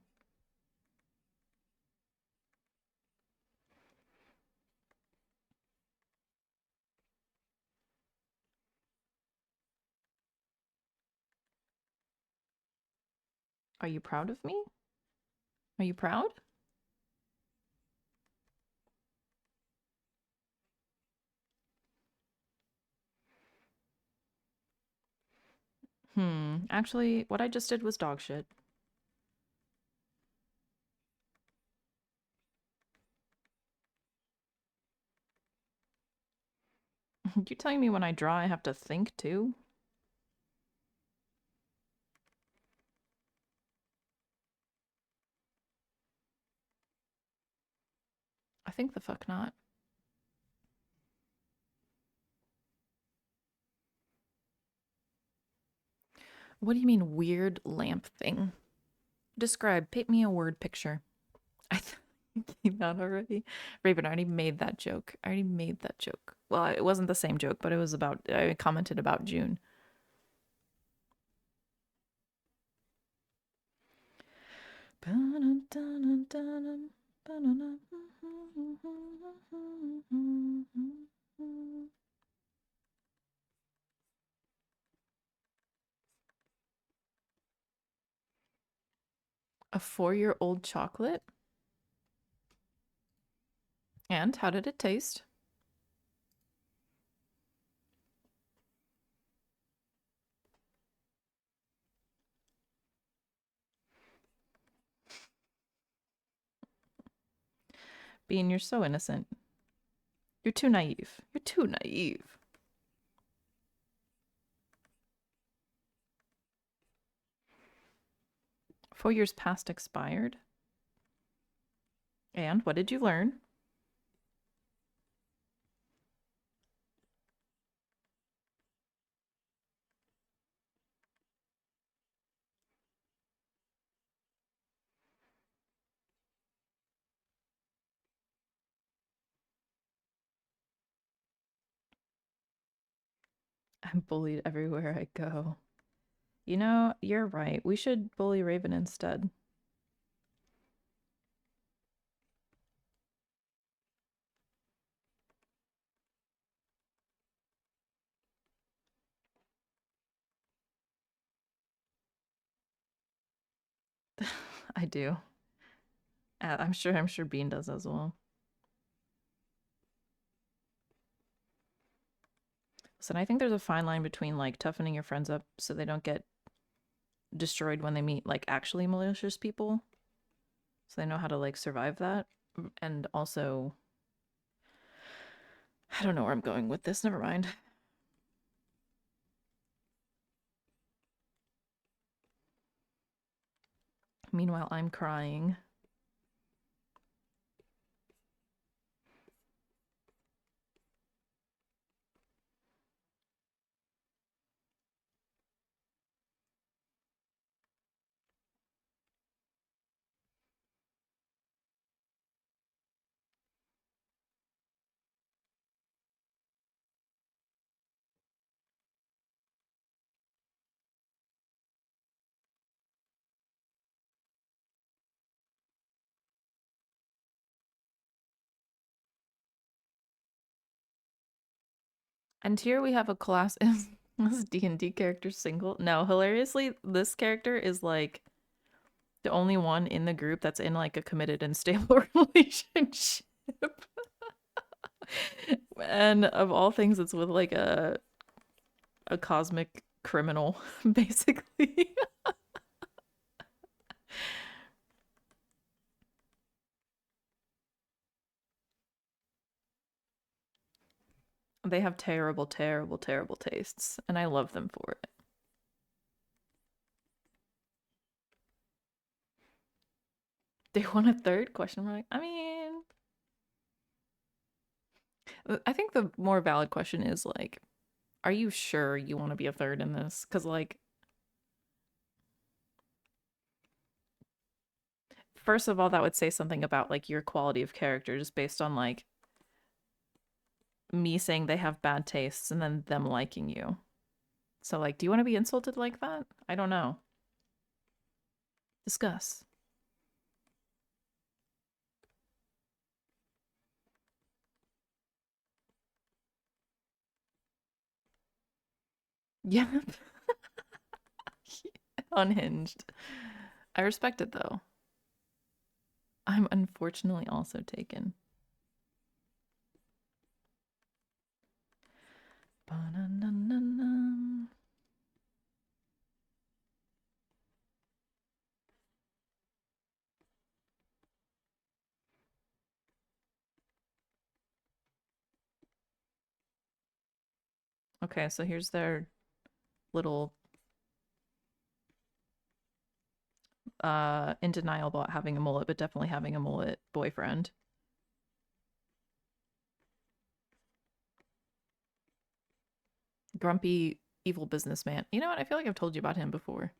Are you proud of me? Are you proud? Actually, what I just did was dog shit. You telling me when I draw I have to think too? I think the fuck not. What do you mean weird lamp thing? Describe, paint me a word picture. I came out already. Raven, I already made that joke. I already made that joke. Well, it wasn't the same joke, but it was about, I commented about June. A 4-year-old chocolate? And how did it taste? Bean, you're so innocent. You're too naive. You're too naive. Four years past expired. And what did you learn? I'm bullied everywhere I go. You know, you're right. We should bully Raven instead. I do. I'm sure Bean does as well. So I think there's a fine line between like toughening your friends up so they don't get destroyed when they meet like actually malicious people. So they know how to like survive that. And also I don't know where I'm going with this. Never mind. Meanwhile, I'm crying. And here we have a class. Is this D&D character single? No, hilariously, this character is like the only one in the group that's in like a committed and stable relationship. And of all things, it's with like a cosmic criminal, basically. They have terrible, terrible, terrible tastes, and I love them for it. They want a third question mark? I mean, I think the more valid question is like, are you sure you want to be a third in this? Because like, first of all, that would say something about like your quality of character just based on like me saying they have bad tastes and then them liking you. So like, do you want to be insulted like that? I don't know. Discuss. Yeah. Unhinged. I respect it though. I'm unfortunately also taken. Ba-na-na-na-na. Okay, so here's their little in denial about having a mullet, but definitely having a mullet boyfriend. Grumpy evil businessman. You know what? I feel like I've told you about him before.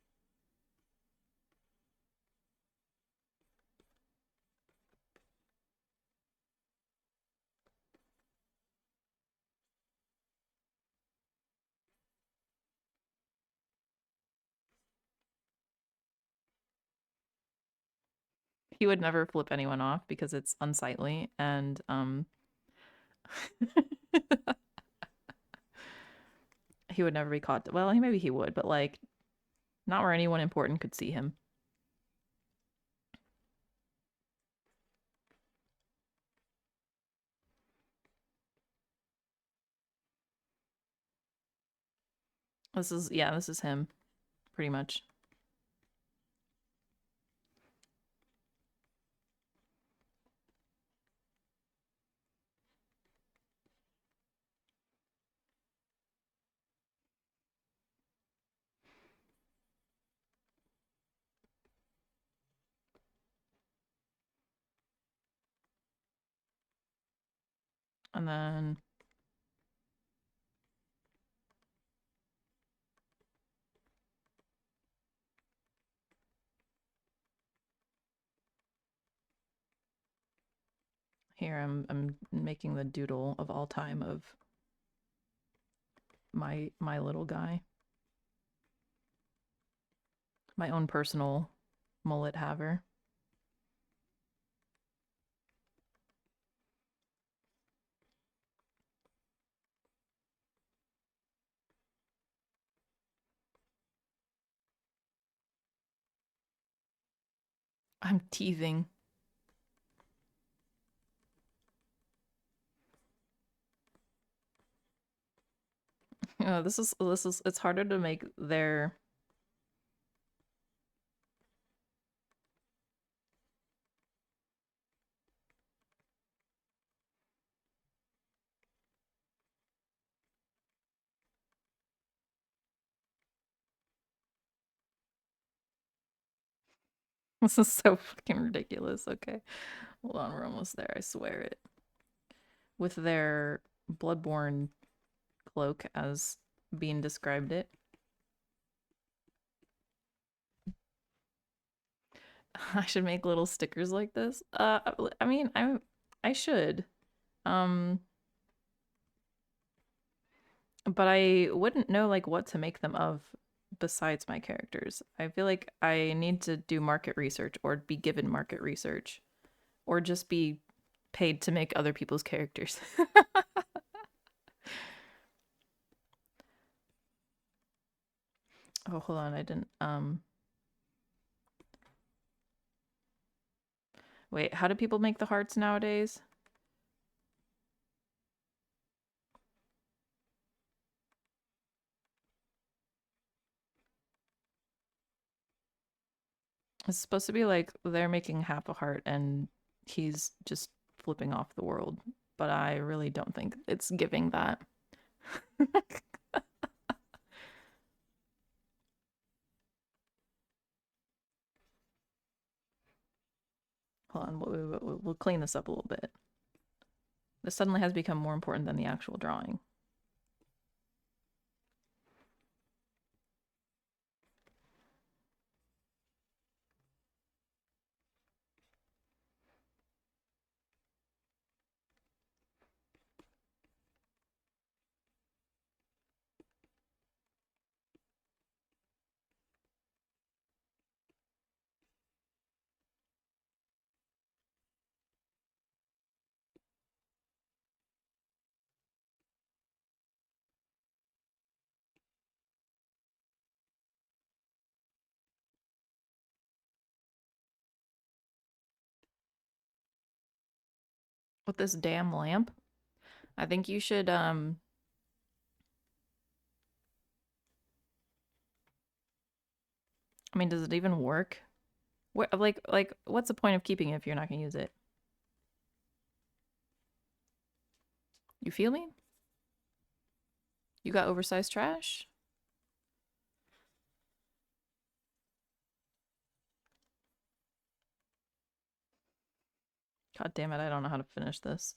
He would never flip anyone off because it's unsightly and he would never be caught. Well, maybe he would, but like not where anyone important could see him. This is him pretty much. And then here I'm making the doodle of all time of my little guy. My own personal mullet haver. I'm teasing. This is it's harder to make their this is so fucking ridiculous. Okay. Hold on, we're almost there, I swear it. With their bloodborne cloak as Bean described it. I should make little stickers like this. I mean, I should. Um, but I wouldn't know like what to make them of besides my characters. I feel like I need to do market research or be given market research or just be paid to make other people's characters. Oh, hold on, I didn't wait, how do people make the hearts nowadays? It's supposed to be like they're making half a heart and he's just flipping off the world, but I really don't think it's giving that. Hold on, we'll clean this up a little bit. This suddenly has become more important than the actual drawing. With this damn lamp? I think you should, I mean, does it even work? What, what's the point of keeping it if you're not gonna use it? You feel me? You got oversized trash? God damn it, I don't know how to finish this.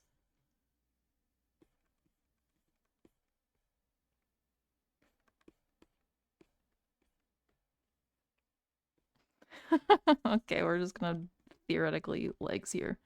Okay, we're just gonna theoretically legs here.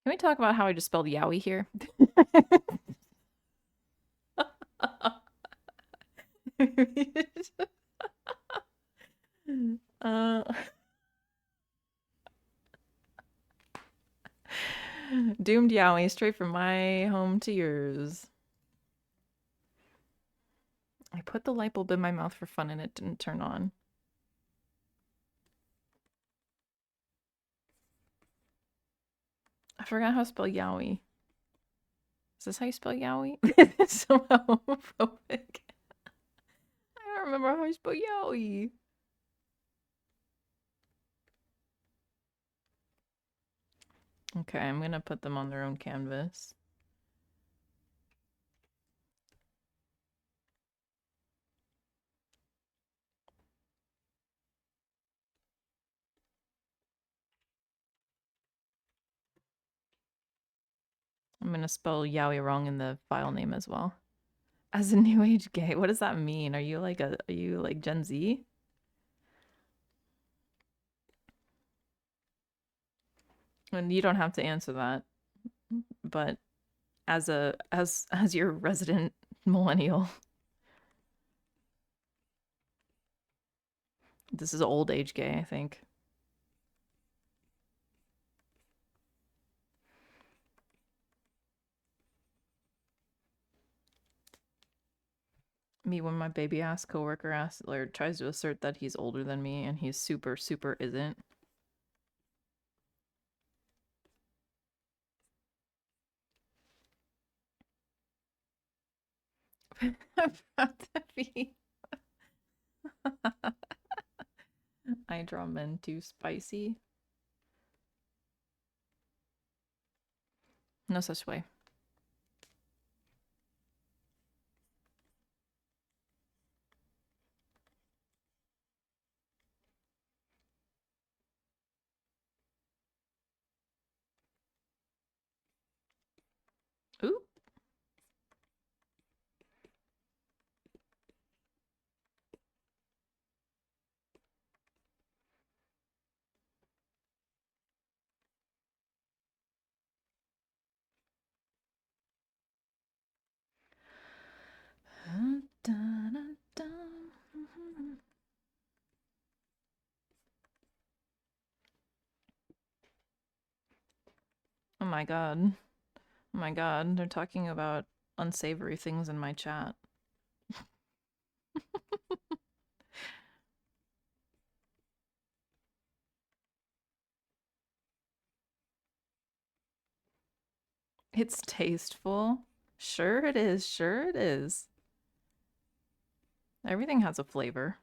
Can we talk about how I just spelled Yowie here? uh, Doomed Yowie, straight from my home to yours. I put the light bulb in my mouth for fun and it didn't turn on. I forgot how to spell Yowie. Is this how you spell Yowie? It's so homophobic. I don't remember how you spell Yowie. Okay, I'm gonna put them on their own canvas. I'm gonna spell Yowie wrong in the file name as well. As a new age gay, what does that mean? Are you like Gen Z? And you don't have to answer that, but as your resident millennial, this is old age gay, I think. Me when my baby ass coworker asks or tries to assert that he's older than me and he's super isn't. About to be. I draw men too spicy. No such way. Ooh. Oh my god. Oh my god, they're talking about unsavory things in my chat. It's tasteful. Sure it is. Sure it is. Everything has a flavor.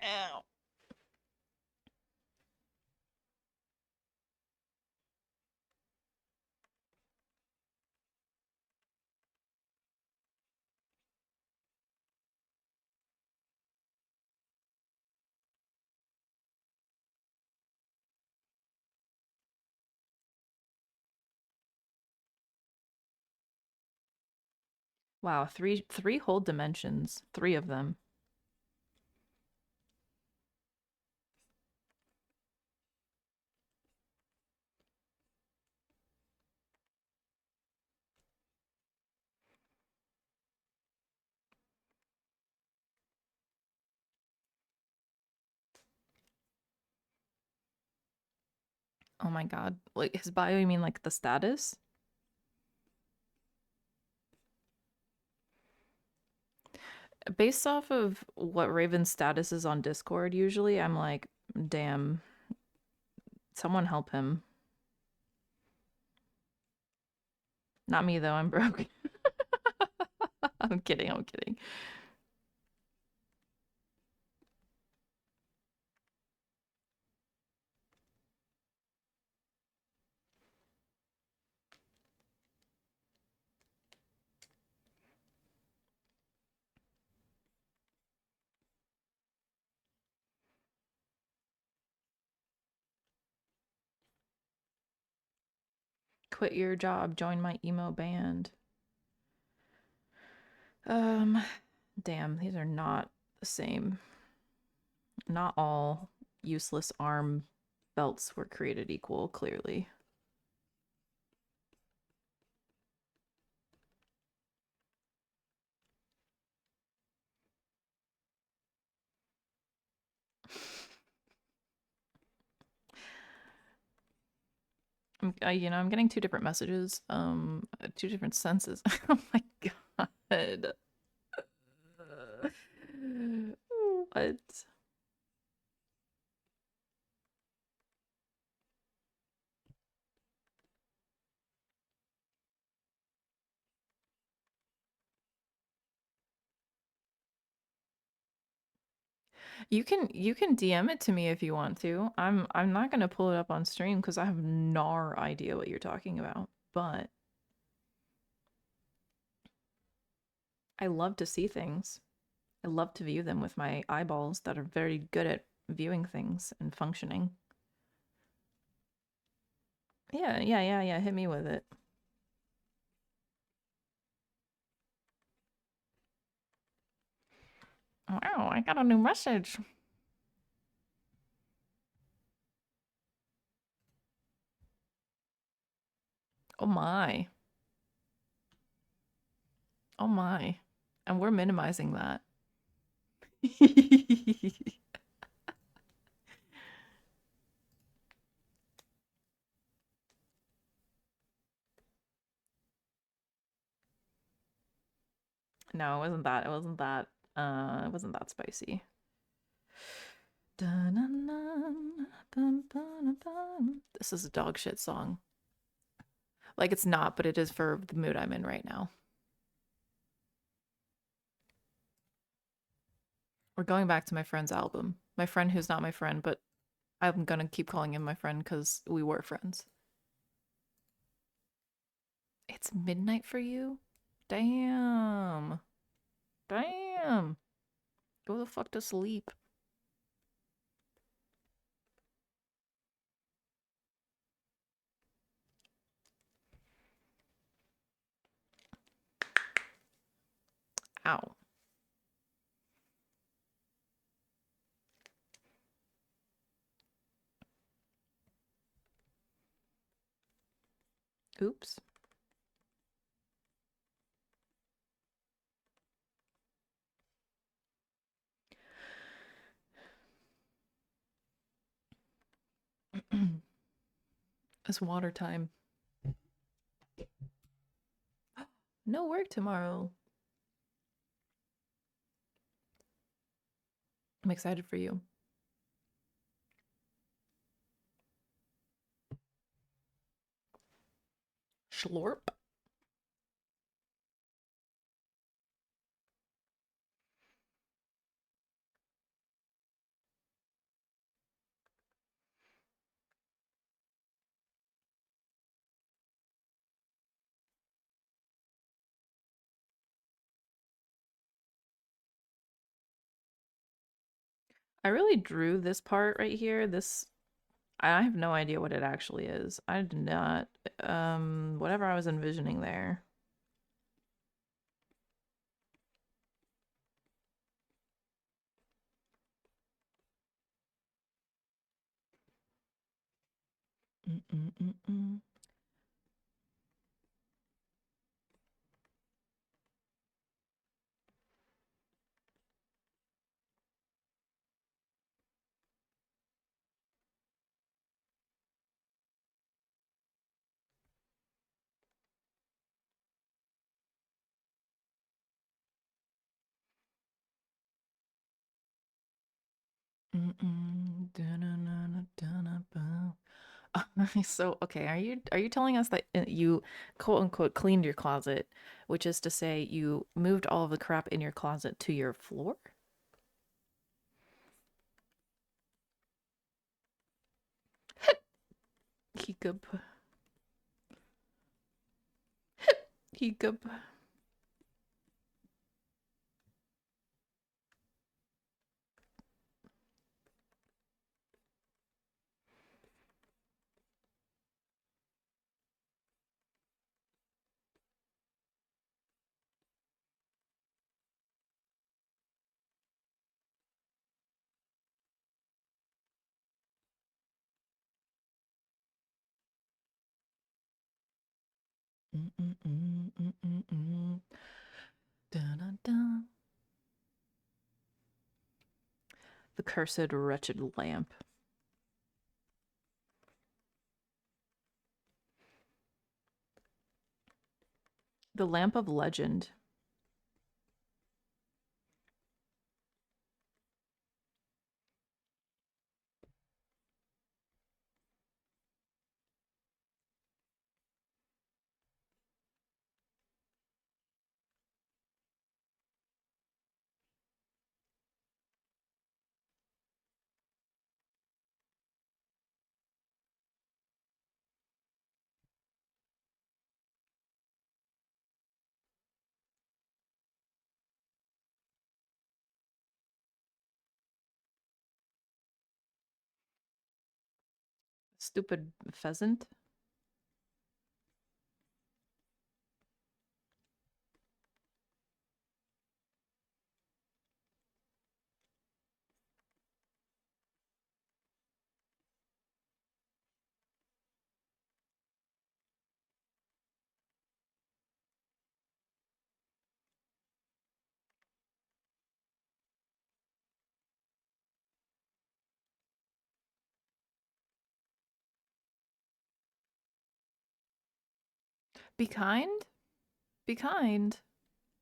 Ow. Wow, three whole dimensions. Three of them. Oh my god. Like his bio, you mean like the status? Based off of what Raven's status is on Discord, usually I'm like, damn, someone help him. Not me though, I'm broke. I'm kidding, I'm kidding. Quit your job, join my emo band. Um, damn, these are not the same. Not all useless arm belts were created equal, clearly. I'm getting two different messages, two different senses. Oh my god. What? You can DM it to me if you want to. I'm not gonna pull it up on stream because I have no idea what you're talking about. But I love to see things. I love to view them with my eyeballs that are very good at viewing things and functioning. Yeah, yeah, yeah, yeah. Hit me with it. Wow, I got a new message. Oh my. Oh my. And we're minimizing that. No, it wasn't that. It wasn't that. It wasn't that spicy. This is a dog shit song. Like it's not, but it is for the mood I'm in right now. We're going back to my friend's album. My friend who's not my friend, but I'm gonna keep calling him my friend because we were friends. It's midnight for you? Damn. Damn. Go the fuck to sleep. Ow. Oops. It's water time. No work tomorrow. I'm excited for you. Schlorp. I really drew this part right here. This I have no idea what it actually is. I did not whatever I was envisioning there. Mm-mm-mm-mm. Mm-mm. Da-na-na-na-da-na-ba. So, okay, are you telling us that you quote unquote cleaned your closet, which is to say you moved all of the crap in your closet to your floor? Hiccup. Hiccup. Mm-mm-mm-mm-mm-mm. Da-da-da. The cursed, wretched lamp. The lamp of legend. Stupid pheasant. Be kind. Be kind.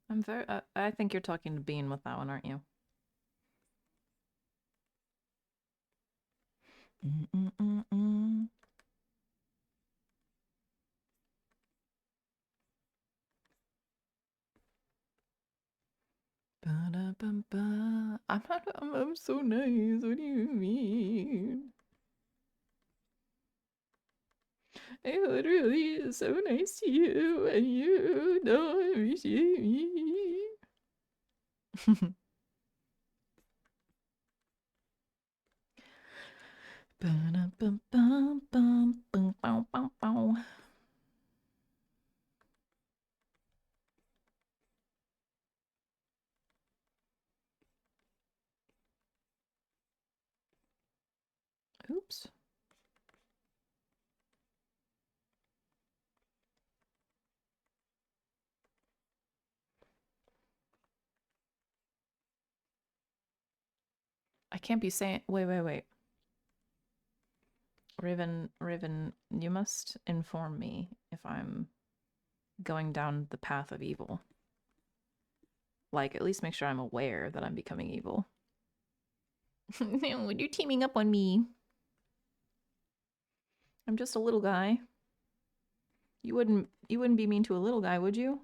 I'm very. I think you're talking to Bean with that one, aren't you? Mm-mm-mm-mm. Ba-da-ba-ba. I'm so nice. What do you mean? It really is so nice to you, and you don't appreciate me. Ba-da-ba-ba-bum-bum-bum-bow-bow. Oops. I can't be saying. Wait, wait, wait. Raven, you must inform me if I'm going down the path of evil. Like, at least make sure I'm aware that I'm becoming evil. No, you're teaming up on me. I'm just a little guy. You wouldn't be mean to a little guy, would you?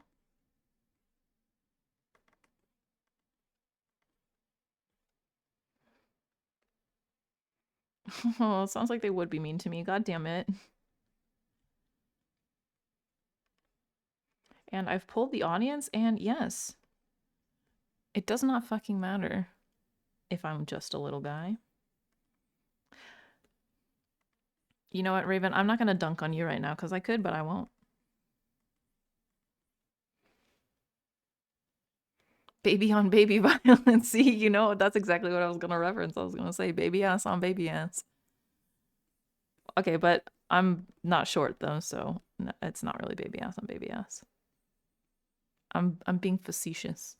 Oh, sounds like they would be mean to me. God damn it. And I've pulled the audience, and yes, it does not fucking matter if I'm just a little guy. You know what, Raven? I'm not gonna dunk on you right now because I could, but I won't. Baby on baby violence. See, you know, that's exactly what I was gonna reference. I was gonna say baby ass on baby ass. Okay, but I'm not short though, so it's not really baby ass on baby ass. I'm being facetious.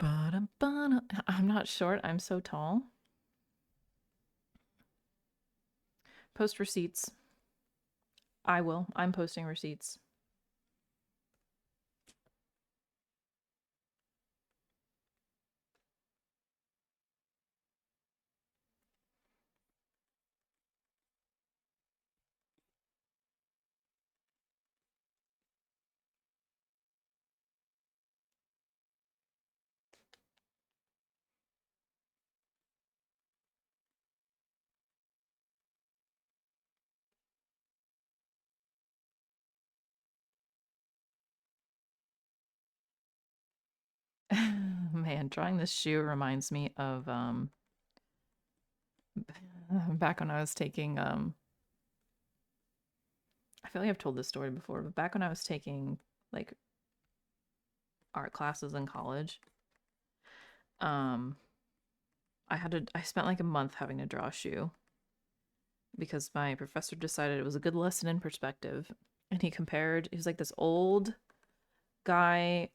I'm not short. I'm so tall. Post receipts. I will. I'm posting receipts. Man, drawing this shoe reminds me of back when I was taking I feel like I've told this story before, but back when I was taking like art classes in college, um I spent like a month having to draw a shoe because my professor decided it was a good lesson in perspective. And he was like this old guy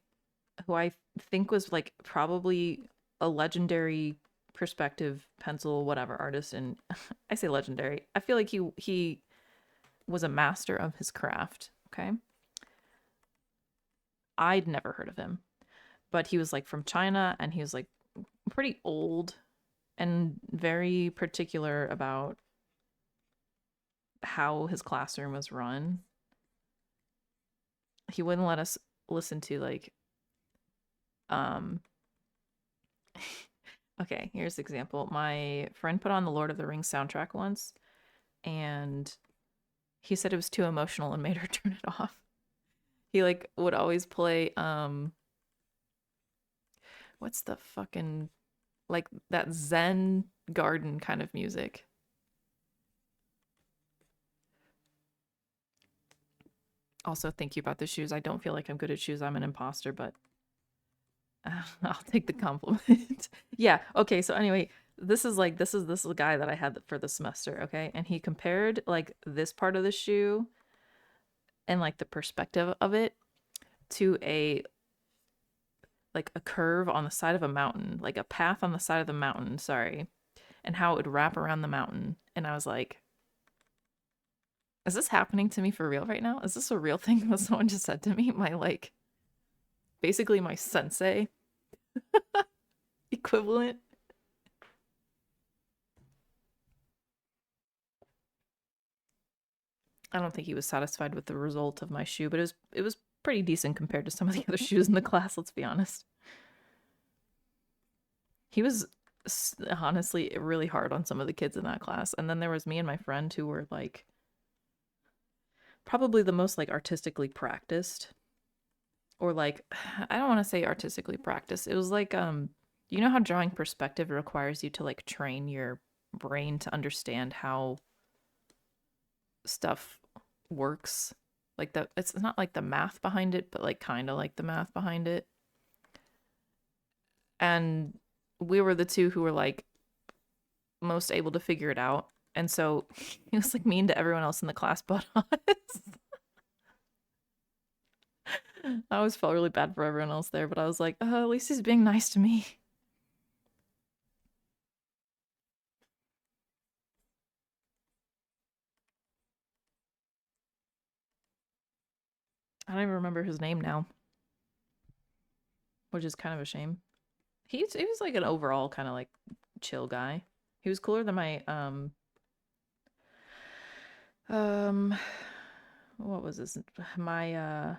who I think was like probably a legendary perspective pencil whatever artist, and I say legendary. I feel like he was a master of his craft, okay? I'd never heard of him, but he was like from China and he was like pretty old and very particular about how his classroom was run. He wouldn't let us listen to like um okay, here's an example. My friend put on the Lord of the Rings soundtrack once, and he said it was too emotional and made her turn it off. He like would always play what's the fucking like that Zen garden kind of music. Also, thank you about the shoes. I don't feel like I'm good at shoes. I'm an imposter, but I'll take the compliment. Yeah. Okay. So anyway, this is the guy that I had for the semester. Okay, and he compared like this part of the shoe and like the perspective of it to a like a curve on the side of a mountain, like a path on the side of the mountain. Sorry, and how it would wrap around the mountain. And I was like, is this happening to me for real right now? Is this a real thing that someone just said to me? My like basically my sensei equivalent. I don't think he was satisfied with the result of my shoe, but it was pretty decent compared to some of the other shoes in the class, let's be honest. He was honestly really hard on some of the kids in that class. And then there was me and my friend who were like probably the most like artistically practiced, or like I don't want to say artistically practiced. It was like you know how drawing perspective requires you to like train your brain to understand how stuff works, like the it's not like the math behind it, but like kind of like the math behind it. And we were the two who were like most able to figure it out, and so he was like mean to everyone else in the class but us. I always felt really bad for everyone else there, but I was like, oh, at least he's being nice to me. I don't even remember his name now, which is kind of a shame. He was like an overall kind of like chill guy. He was cooler than my um what was this? My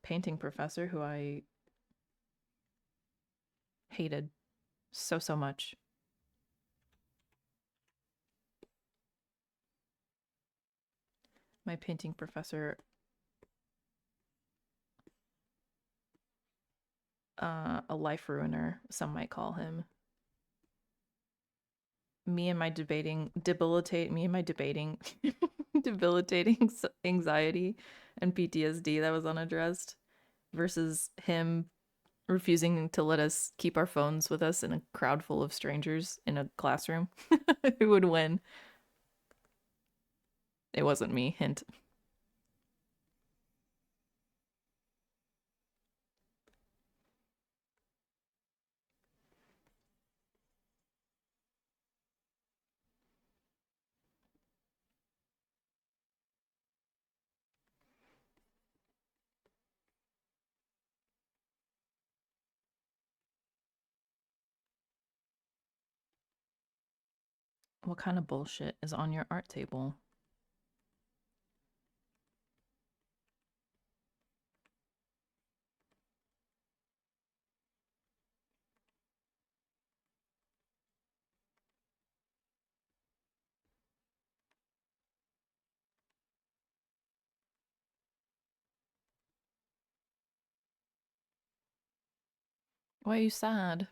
painting professor who I hated so much. My painting professor, a life ruiner, some might call him. Me and my debilitating debilitating anxiety and PTSD that was unaddressed versus him refusing to let us keep our phones with us in a crowd full of strangers in a classroom. Who would win? It wasn't me, hint. What kind of bullshit is on your art table? Why are you sad?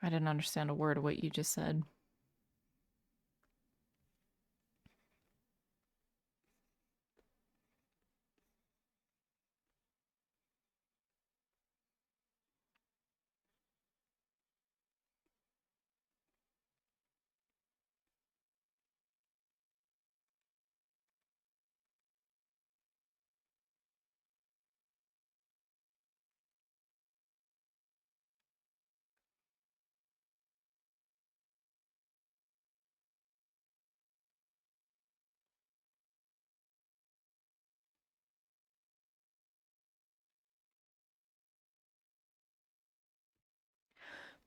I didn't understand a word of what you just said.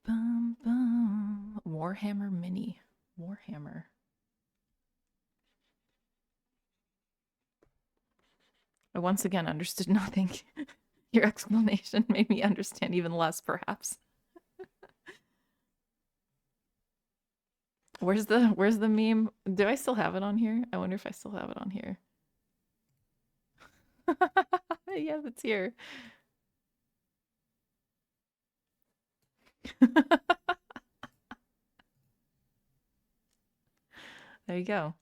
Bum, bum. Warhammer Mini. Warhammer. I once again understood nothing. Your explanation made me understand even less, perhaps. Where's the meme? Do I still have it on here? I wonder if I still have it on here. Yeah, it's here. There you go.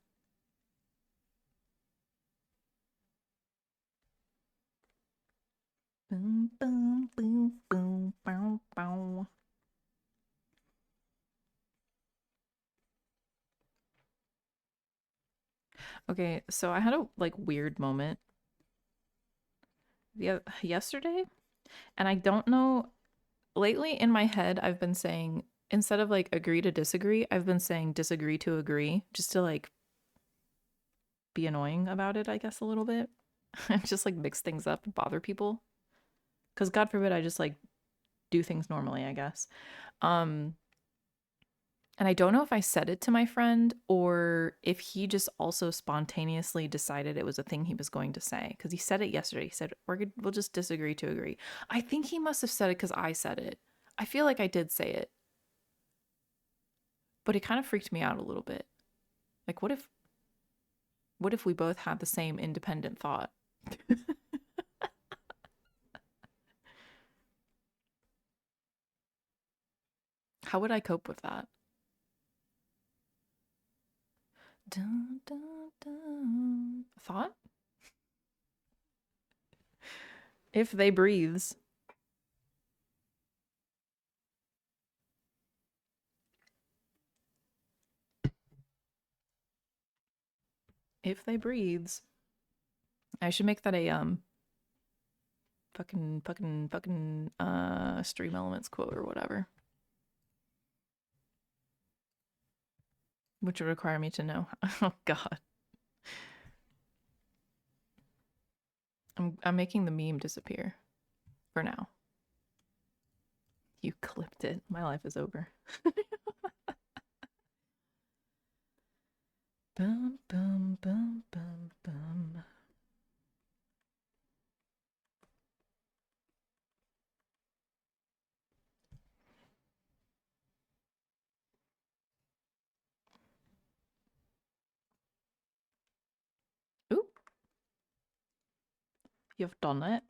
Boom, boom, boom, boom, bow, bow. Okay, so I had a like weird moment yesterday, and I don't know. Lately in my head, I've been saying instead of like agree to disagree, I've been saying disagree to agree, just to like be annoying about it, I guess a little bit. And just like mix things up and bother people. Because God forbid I just like do things normally, I guess. Um, and I don't know if I said it to my friend or if he just also spontaneously decided it was a thing he was going to say. Because he said it yesterday. He said, we'll just disagree to agree. I think he must have said it because I said it. I feel like I did say it, but it kind of freaked me out a little bit. Like, what if we both had the same independent thought? How would I cope with that? Dun, dun, dun. Thought? If they breathes. If they breathes. I should make that a fucking Stream Elements quote or whatever. Which would require me to know. Oh god. I'm making the meme disappear. For now. You clipped it. My life is over. Bum bum bum bum bum. Ooh. You've done it.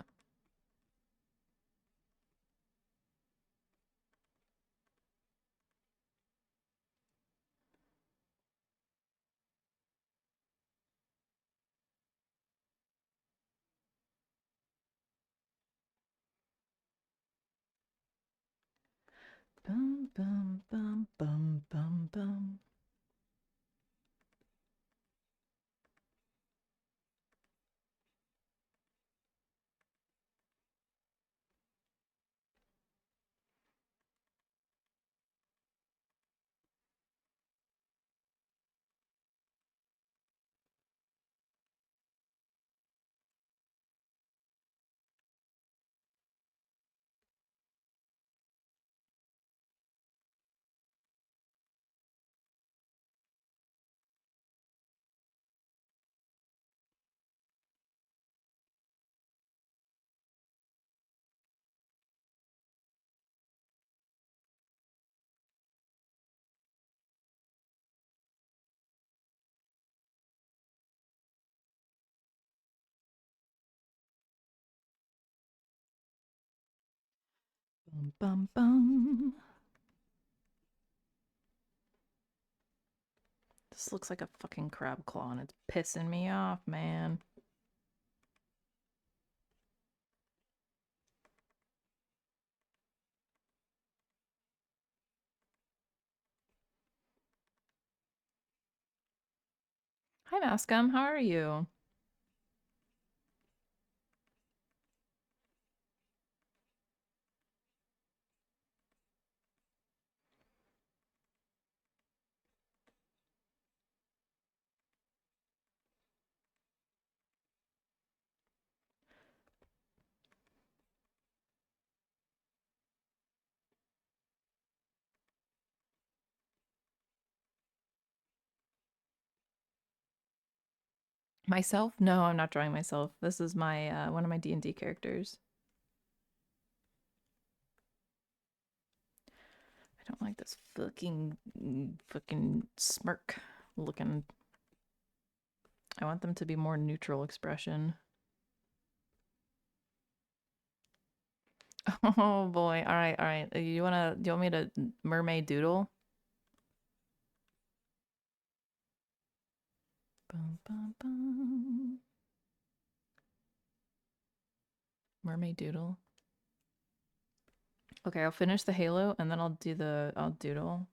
Bum bum bum bum bum bum. Bum bum bum. This looks like a fucking crab claw and it's pissing me off, man. Hi, Mascom. How are you? Myself? No, I'm not drawing myself. This is my one of my D&D characters. I don't like this fucking smirk looking. I want them to be more neutral expression. Oh boy. All right, all right. Do you want me to mermaid doodle? Bum, bum, bum. Mermaid doodle. Okay, I'll finish the halo and then I'll doodle.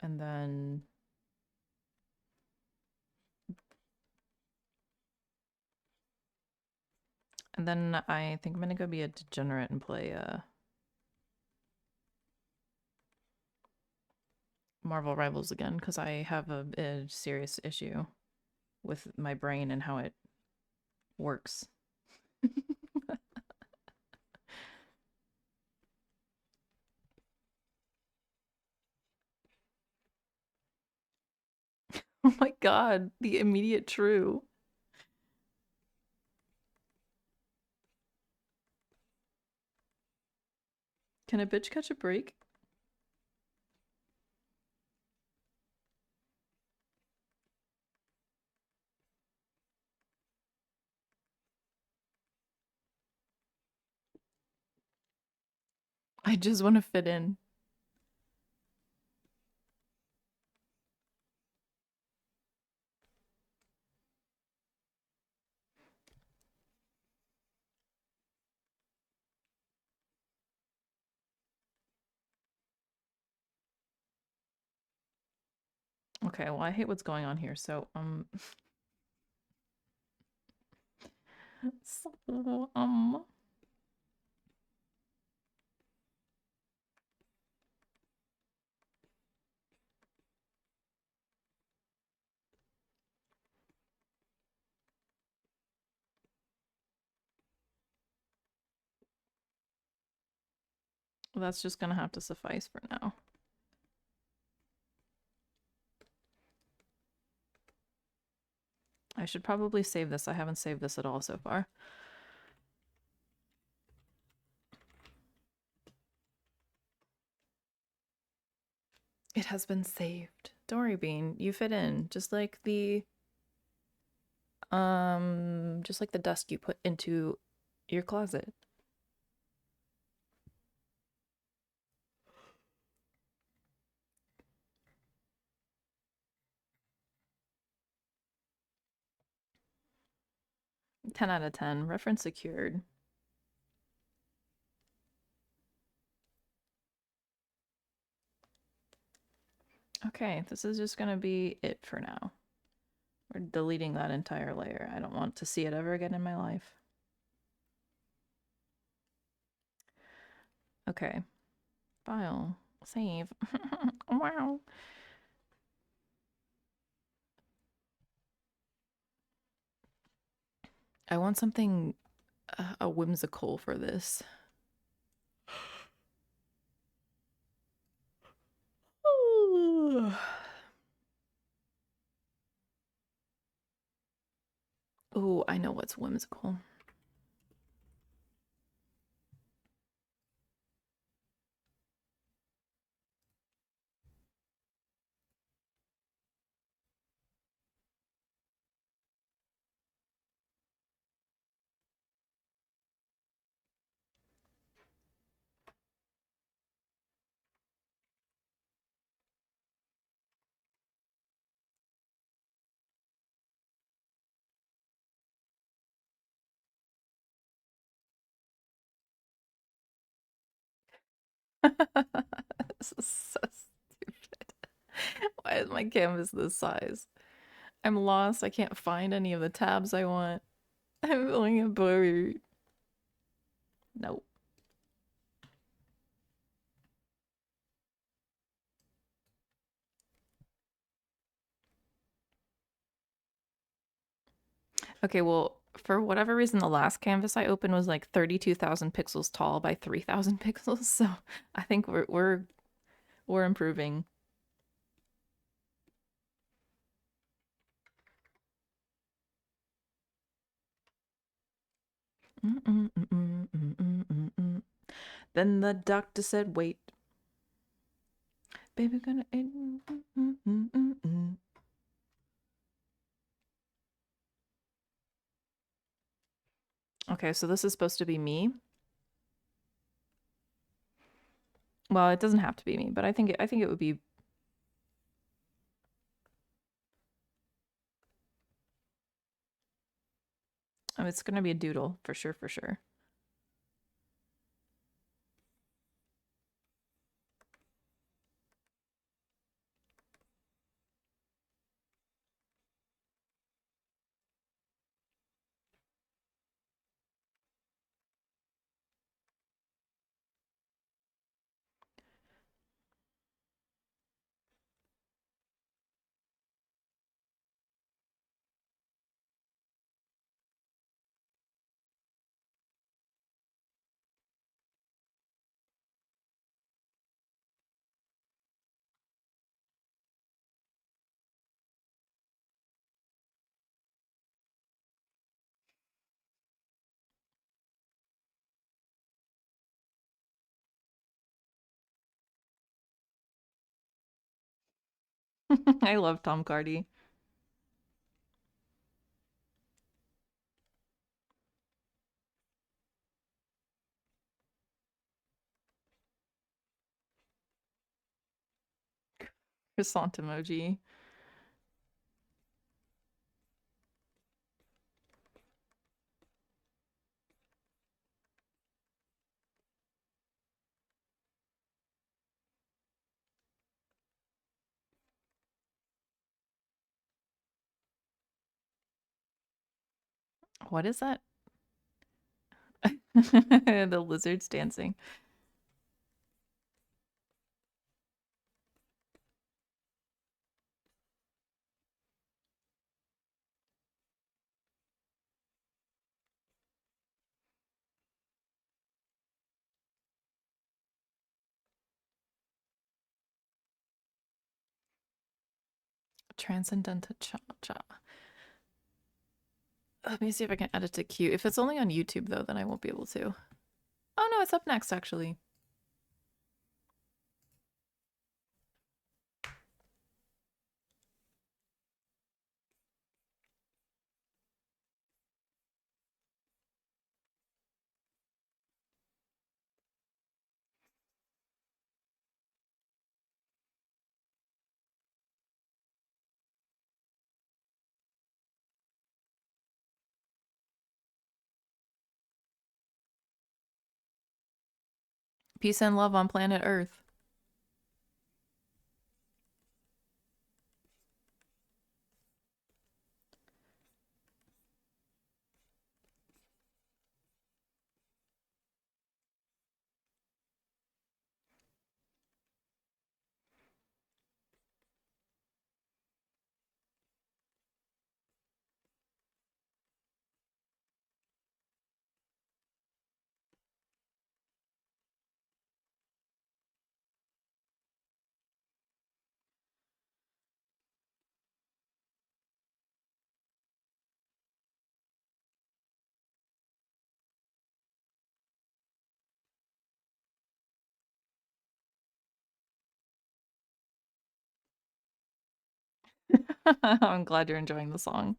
And then I think I'm gonna go be a degenerate and play Marvel Rivals again because I have a serious issue with my brain and how it works. Oh my god, the immediate true. Can a bitch catch a break? I just want to fit in. Okay, well, I hate what's going on here. So, so, that's just gonna have to suffice for now. I should probably save this. I haven't saved this at all so far. It has been saved. Don't worry, Bean. You fit in. Just like the desk you put into your closet. Ten out of 10. Reference secured. Okay, this is just gonna be it for now. We're deleting that entire layer. I don't want to see it ever again in my life. Okay. File. Save. Wow. I want something a whimsical for this. Oh, I know what's whimsical. This is so stupid. Why is my canvas this size? I'm lost. I can't find any of the tabs I want. I'm feeling a bored. Nope. Okay, well, for whatever reason, the last canvas I opened was like 32,000 pixels tall by 3,000 pixels. So I think we're improving. Then the doctor said, "Wait, baby, gonna." Okay, so this is supposed to be me. Well, it doesn't have to be me, but I think it would be. Oh, it's gonna be a doodle for sure, for sure. I love Tom Cardy. Croissant emoji. What is that? The lizards dancing. Transcendental cha-cha. Let me see if I can add it to queue. If it's only on YouTube, though, then I won't be able to. Oh, no, it's up next, actually. Peace and love on planet Earth. I'm glad you're enjoying the song.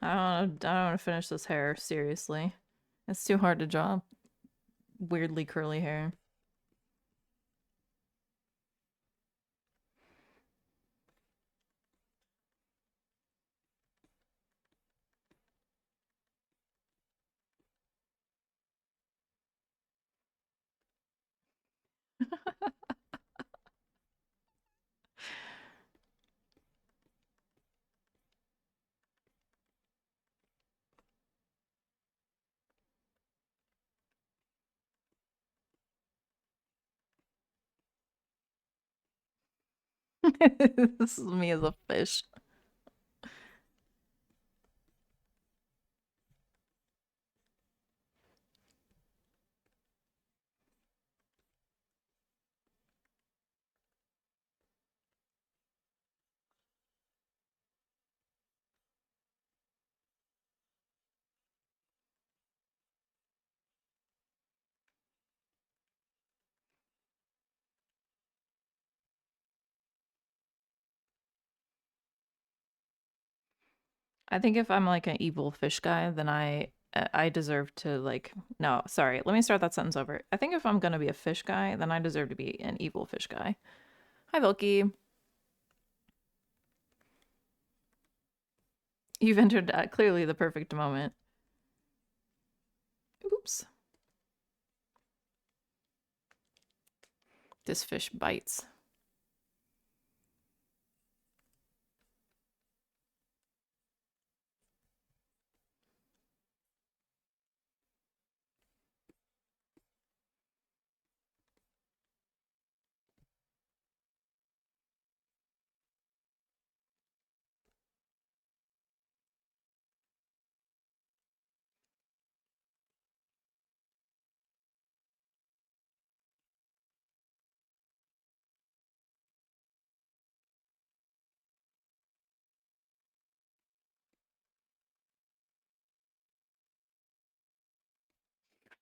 I don't want to finish this hair, seriously. It's too hard to draw weirdly curly hair. This is me as a fish. I think if I'm like an evil fish guy, then I deserve to like no, sorry. Let me start that sentence over. I think if I'm gonna be a fish guy, then I deserve to be an evil fish guy. Hi, Vilky. You've entered clearly the perfect moment. Oops. This fish bites.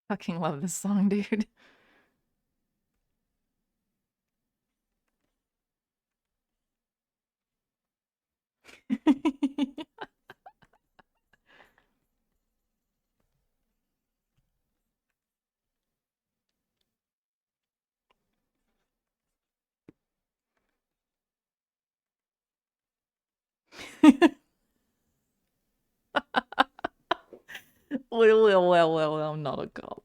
Fucking love this song, dude. Well, I'm not a cop.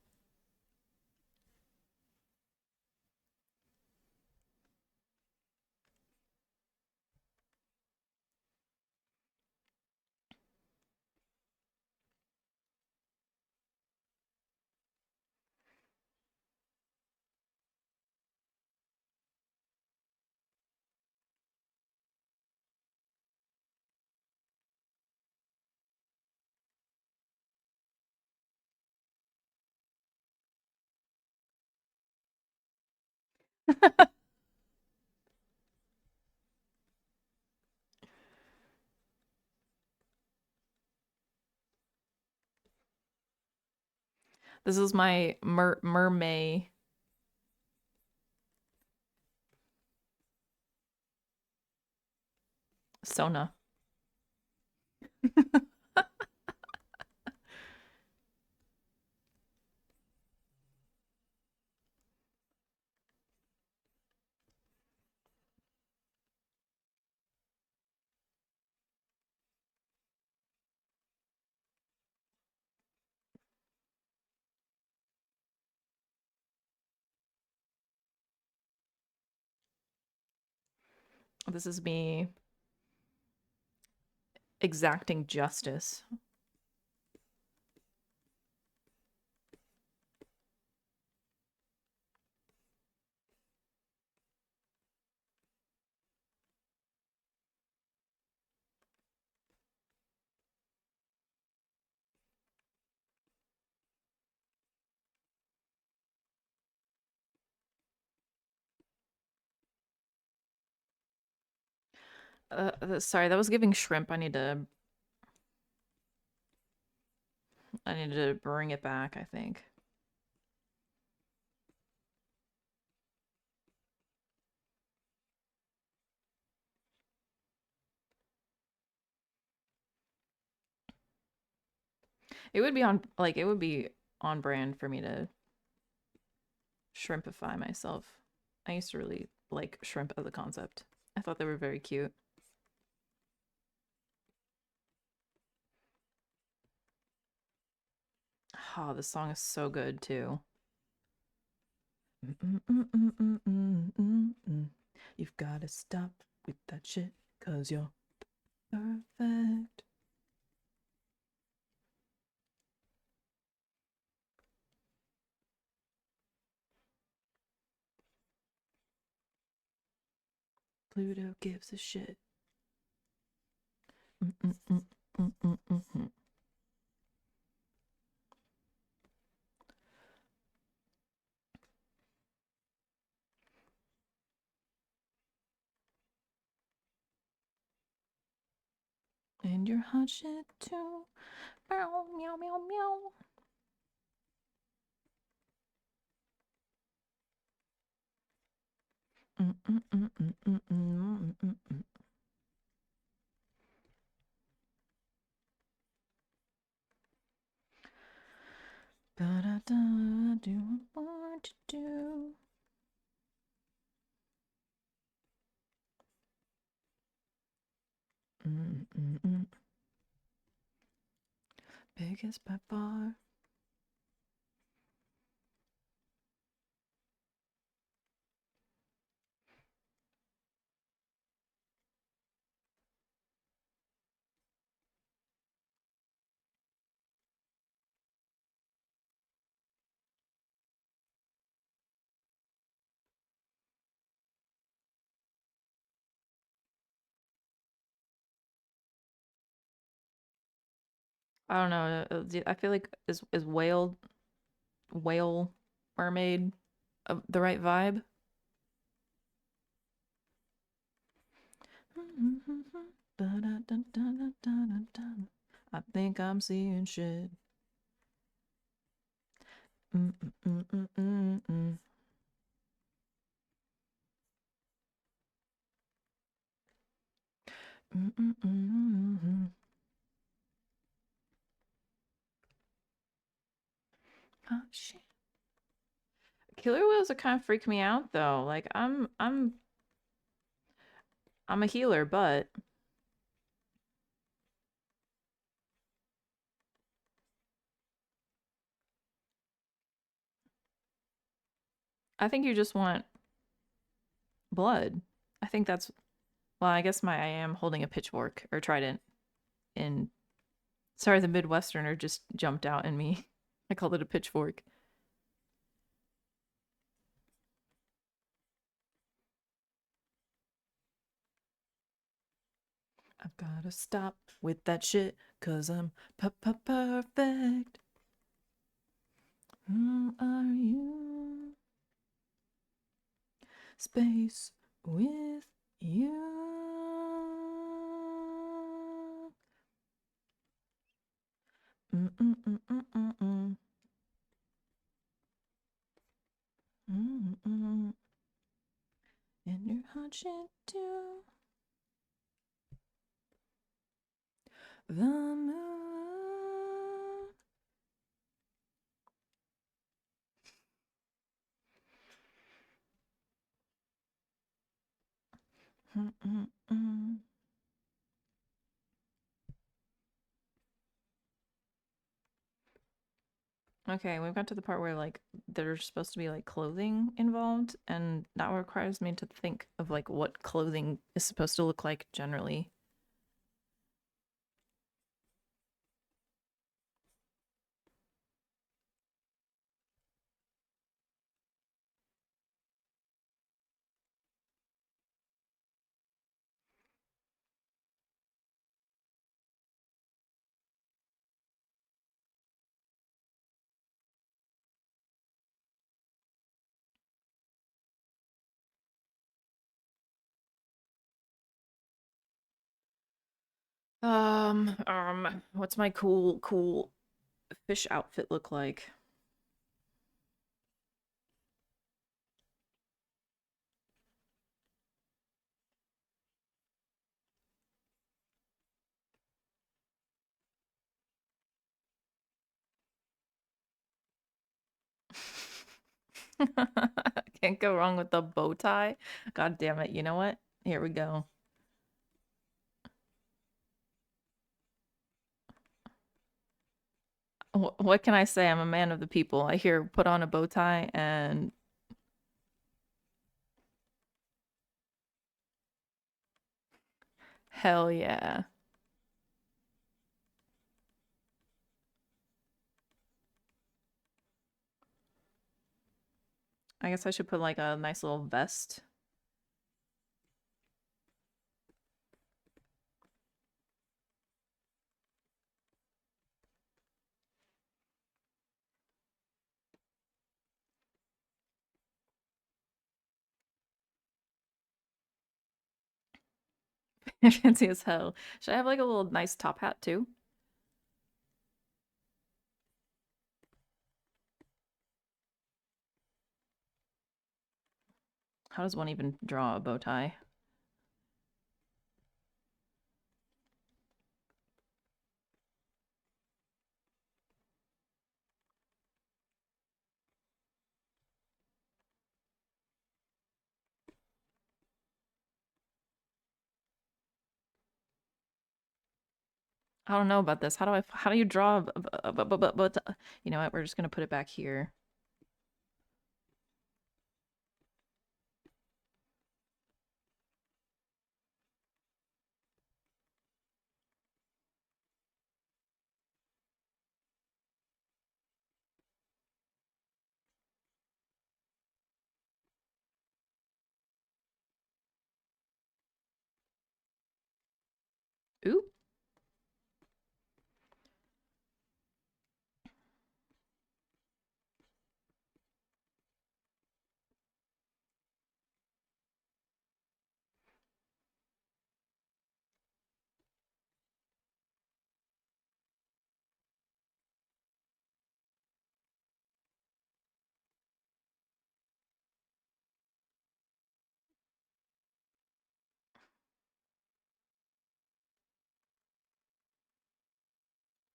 This is my mermaid Sona. This is me exacting justice. Sorry, that was giving shrimp. I need to bring it back, I think. It would be on it would be on brand for me to shrimpify myself. I used to really like shrimp as a concept. I thought they were very cute. Oh, this song is so good too. You've got to stop with that shit, cause you're perfect. Pluto gives a shit. And you're hot shit too. Meow, meow, meow, meow. Da-da-da, do what I want to do. Biggest by far. I don't know. I feel like is whale mermaid the right vibe? I think I'm seeing shit. Mm-mm-mm-mm. Oh shit. Killer whales are kind of freak me out though. Like I'm a healer, but I think you just want blood. I think that's well, I guess I am holding a pitchfork or trident in sorry, the Midwesterner just jumped out in me. I called it a pitchfork. I've gotta stop with that shit, cause I'm perfect. Who are you? Space with you. Mm-mm-mm-mm-mm-mm. Mm-mm. And your heart shit too. The moon. Mm-mm-mm. Okay, we've got to the part where like there's supposed to be like clothing involved, and that requires me to think of like what clothing is supposed to look like generally. What's my cool fish outfit look like? Can't go wrong with the bow tie. God damn it. You know what? Here we go. What can I say? I'm a man of the people. I hear put on a bow tie and hell yeah. I guess I should put like a nice little vest. Fancy as hell. Should I have like a little nice top hat too? How does one even draw a bow tie? I don't know about this. How do you draw you know what? We're just gonna put it back here. Ooh.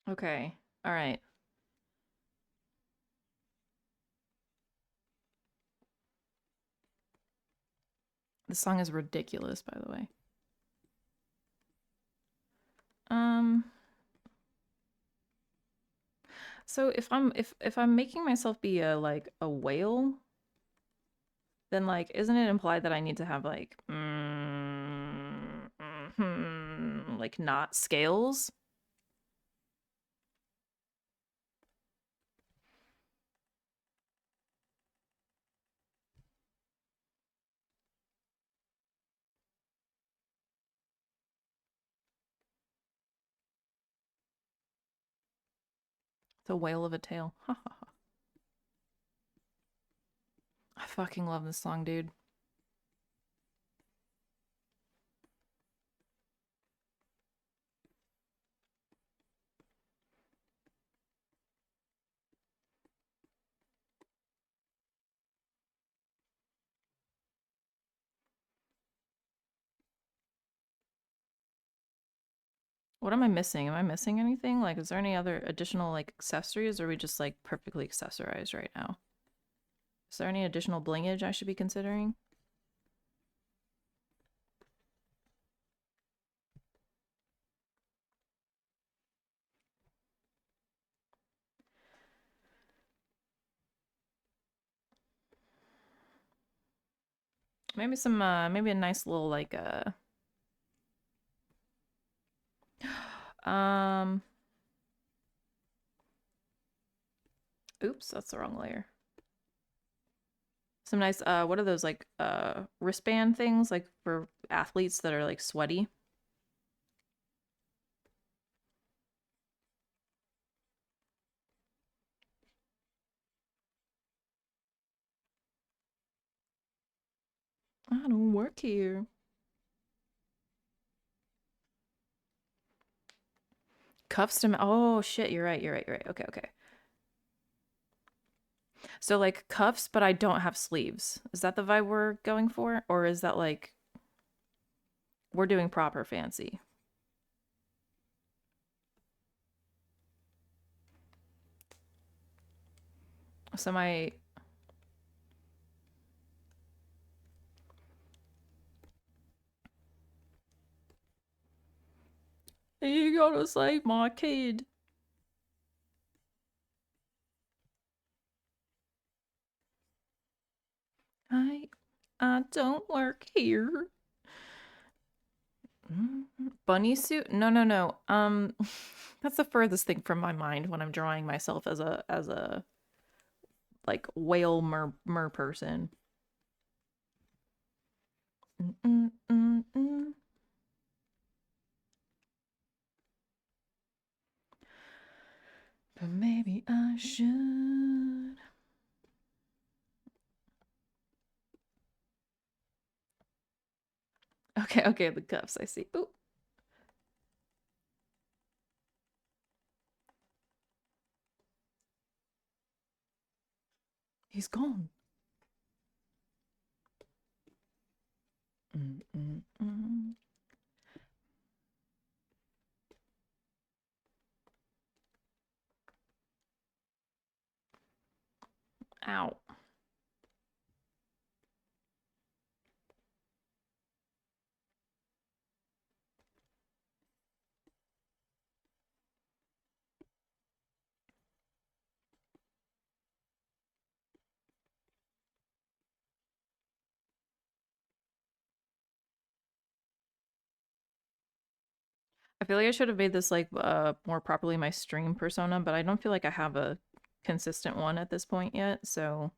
Okay. All right. The song is ridiculous, by the way. Um, so if I'm making myself be a like a whale, then like isn't it implied that I need to have like like not scales? The whale of a tail. I fucking love this song, dude. What am I missing? Am I missing anything? Like, is there any other additional like accessories, or are we just like perfectly accessorized right now? Is there any additional blingage I should be considering? Maybe some maybe a nice little like um oops, that's the wrong layer. Some nice what are those like wristband things like for athletes that are like sweaty? I don't work here. Cuffs to oh shit, you're right, you're right, you're right. Okay, okay. So like cuffs, but I don't have sleeves. Is that the vibe we're going for? Or is that like we're doing proper fancy? So my you gotta save my kid. I I don't work here. Bunny suit? No, no, no. That's the furthest thing from my mind when I'm drawing myself as a like whale mer person. Mm, mm, mm, mm. But maybe I should. Okay, okay, the cuffs. I see. Ooh, he's gone. Mm, mm, mm. Ow. I feel like I should have made this like more properly my stream persona, but I don't feel like I have a consistent one at this point yet. So,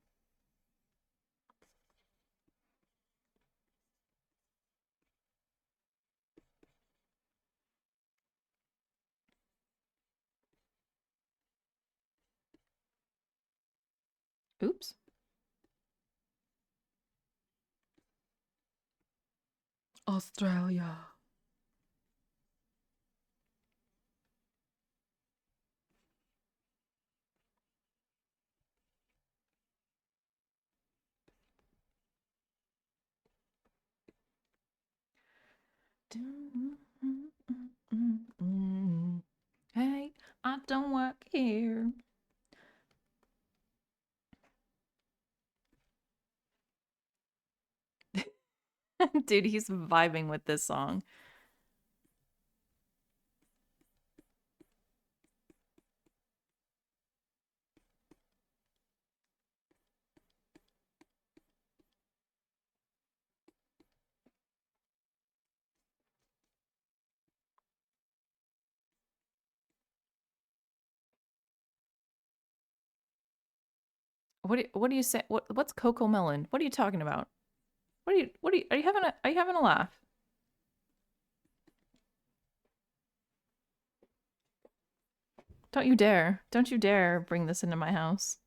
oops. Australia. Hey, I Dude, he's vibing with this song. What do you say? What's Coco Melon? What are you talking about? Are you having a laugh? Don't you dare. Don't you dare bring this into my house.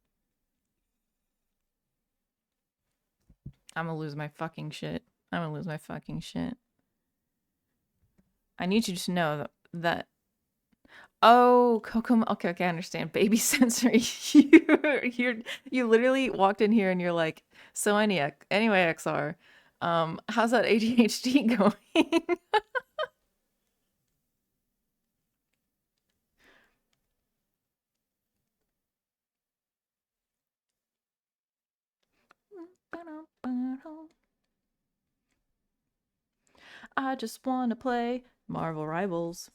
I'm gonna lose my fucking shit. I'm gonna lose my fucking shit. I need you to know that oh, Coco. Okay, okay, I understand. Baby sensory. You literally walked in here and you're like, so anyway, XR, how's that ADHD going? I just want to play Marvel Rivals.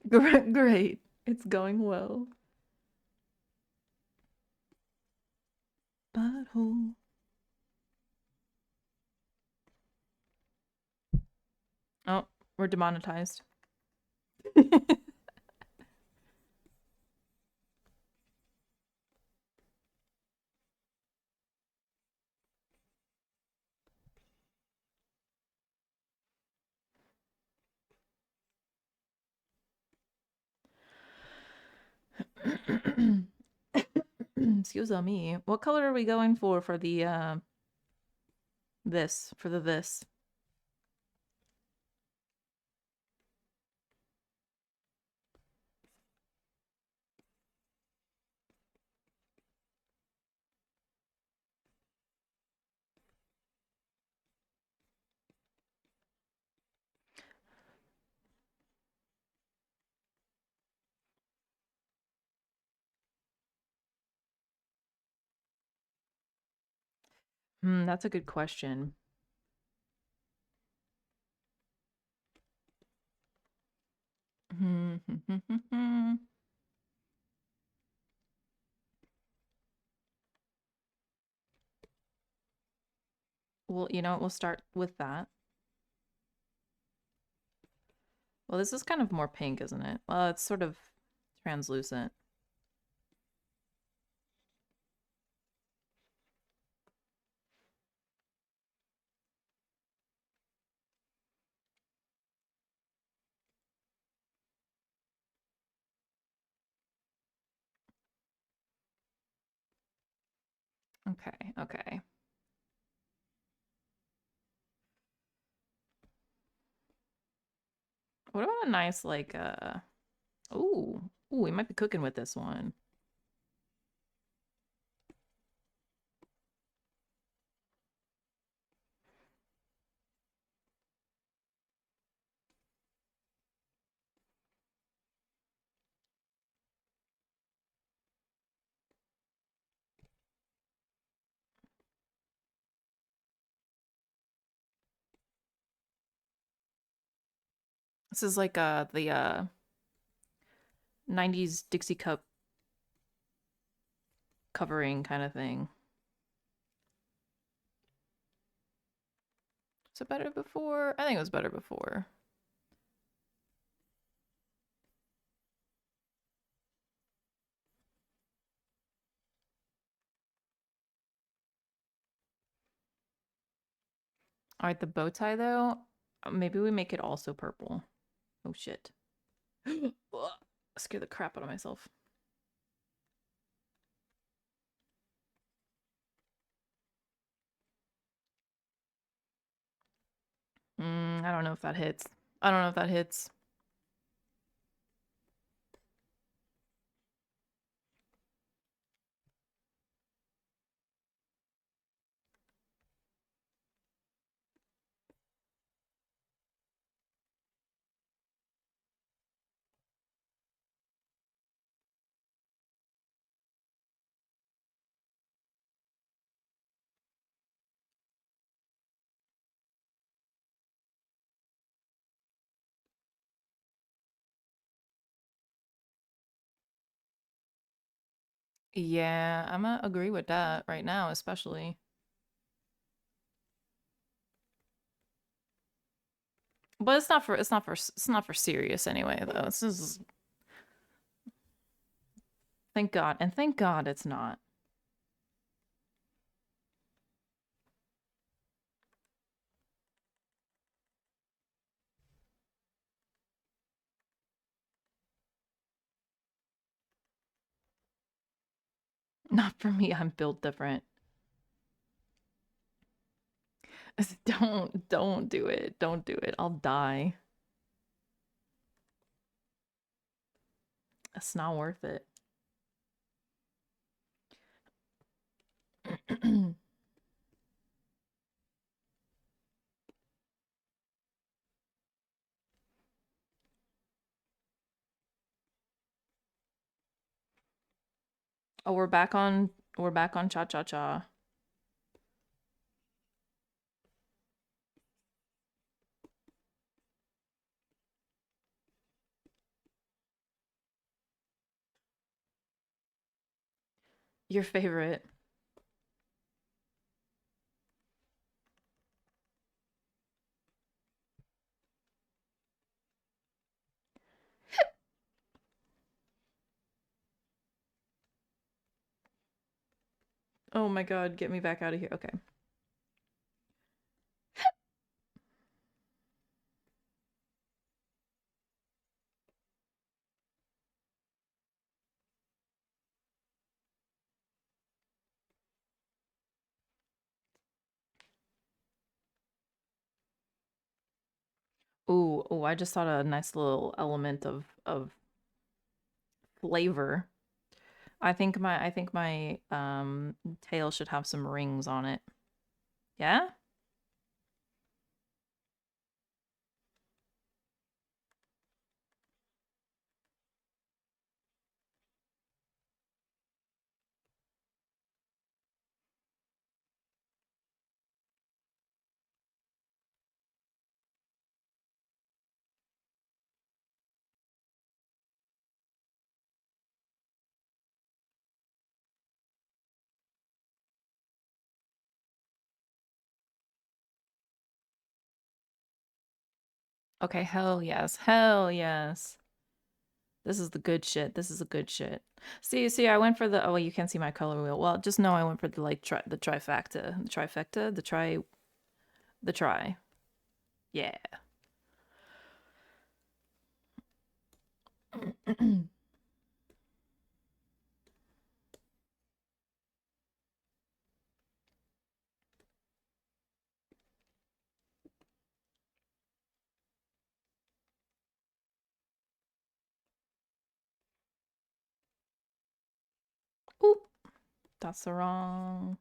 Great. It's going well. Butthole. Oh, we're demonetized. Excuse me. What color are we going for the this? That's a good question. Well, you know what? We'll start with that. Well, this is kind of more pink, isn't it? Well, it's sort of translucent. Okay, okay. What about a nice like ooh, ooh, we might be cooking with this one. This is like the 90s Dixie Cup covering kind of thing. Was it better before? I think it was better before. All right, the bow tie though, maybe we make it also purple. Oh shit. Scare the crap out of myself. I don't know if that hits. I don't know if that hits. Yeah, I'm gonna agree with that right now, especially. But it's not for serious anyway, though. This is thank God, and thank God it's not. Not for me. I'm built different. Don't do it. Don't do it. I'll die. It's not worth it. Oh, we're back on cha cha cha. Your favorite. Oh my God, get me back out of here. Okay. Ooh, I just thought a nice little element of flavor. I think my tail should have some rings on it. Yeah? Okay, hell yes. Hell yes. This is the good shit. This is a good shit. See, I went for the, oh, you can't see my color wheel. Well, just know I went for the like the trifecta. The trifecta, the try. Yeah. Oop, that's the wrong.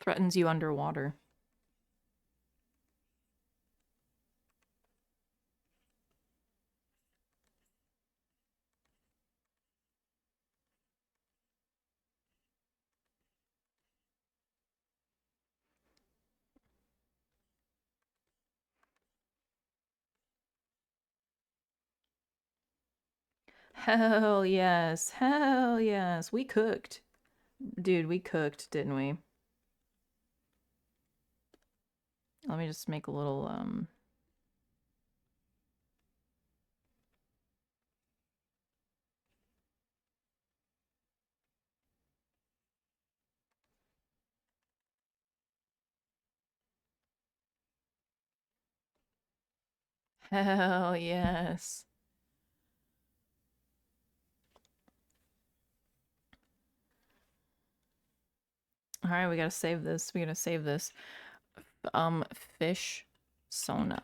Threatens you underwater. Hell yes. Hell yes. We cooked. Dude, we cooked, didn't we? Let me just make a little hell yes. All right, we gotta save this. We gotta save this. Fish Sona.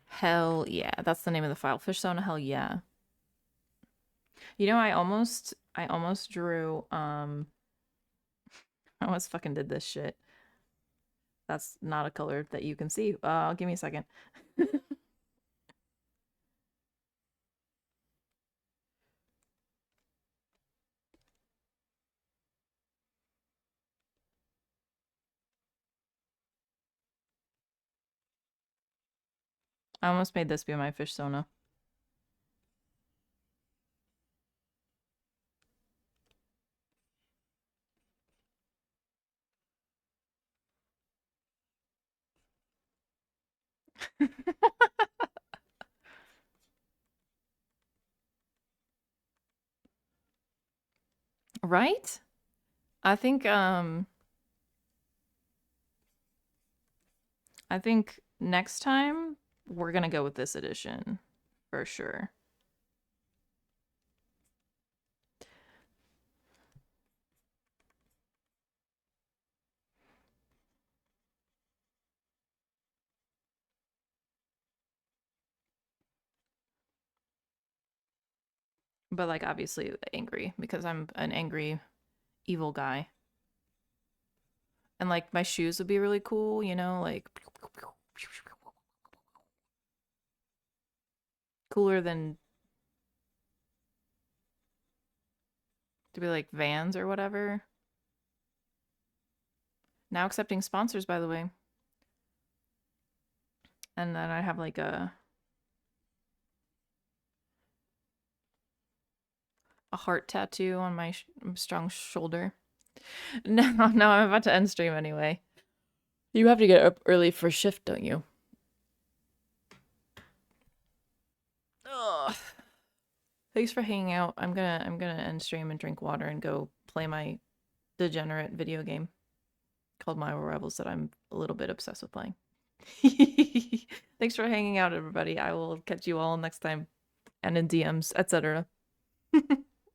Hell yeah. That's the name of the file. Fish Sona, hell yeah. You know, I almost drew I almost fucking did this shit. That's not a color that you can see. Give me a second. I almost made this be my fish Sona. Right? I think next time we're gonna go with this edition for sure. But like obviously angry because I'm an angry evil guy. And like my shoes would be really cool, you know, like cooler than to be like Vans or whatever. Now accepting sponsors, by the way. And then I have like a heart tattoo on my strong shoulder. No, no, I'm about to end stream anyway. You have to get up early for shift, don't you? Ugh. Thanks for hanging out. I'm gonna end stream and drink water and go play my degenerate video game called Marvel Rebels that I'm a little bit obsessed with playing. Thanks for hanging out, everybody. I will catch you all next time and in DMs, etc.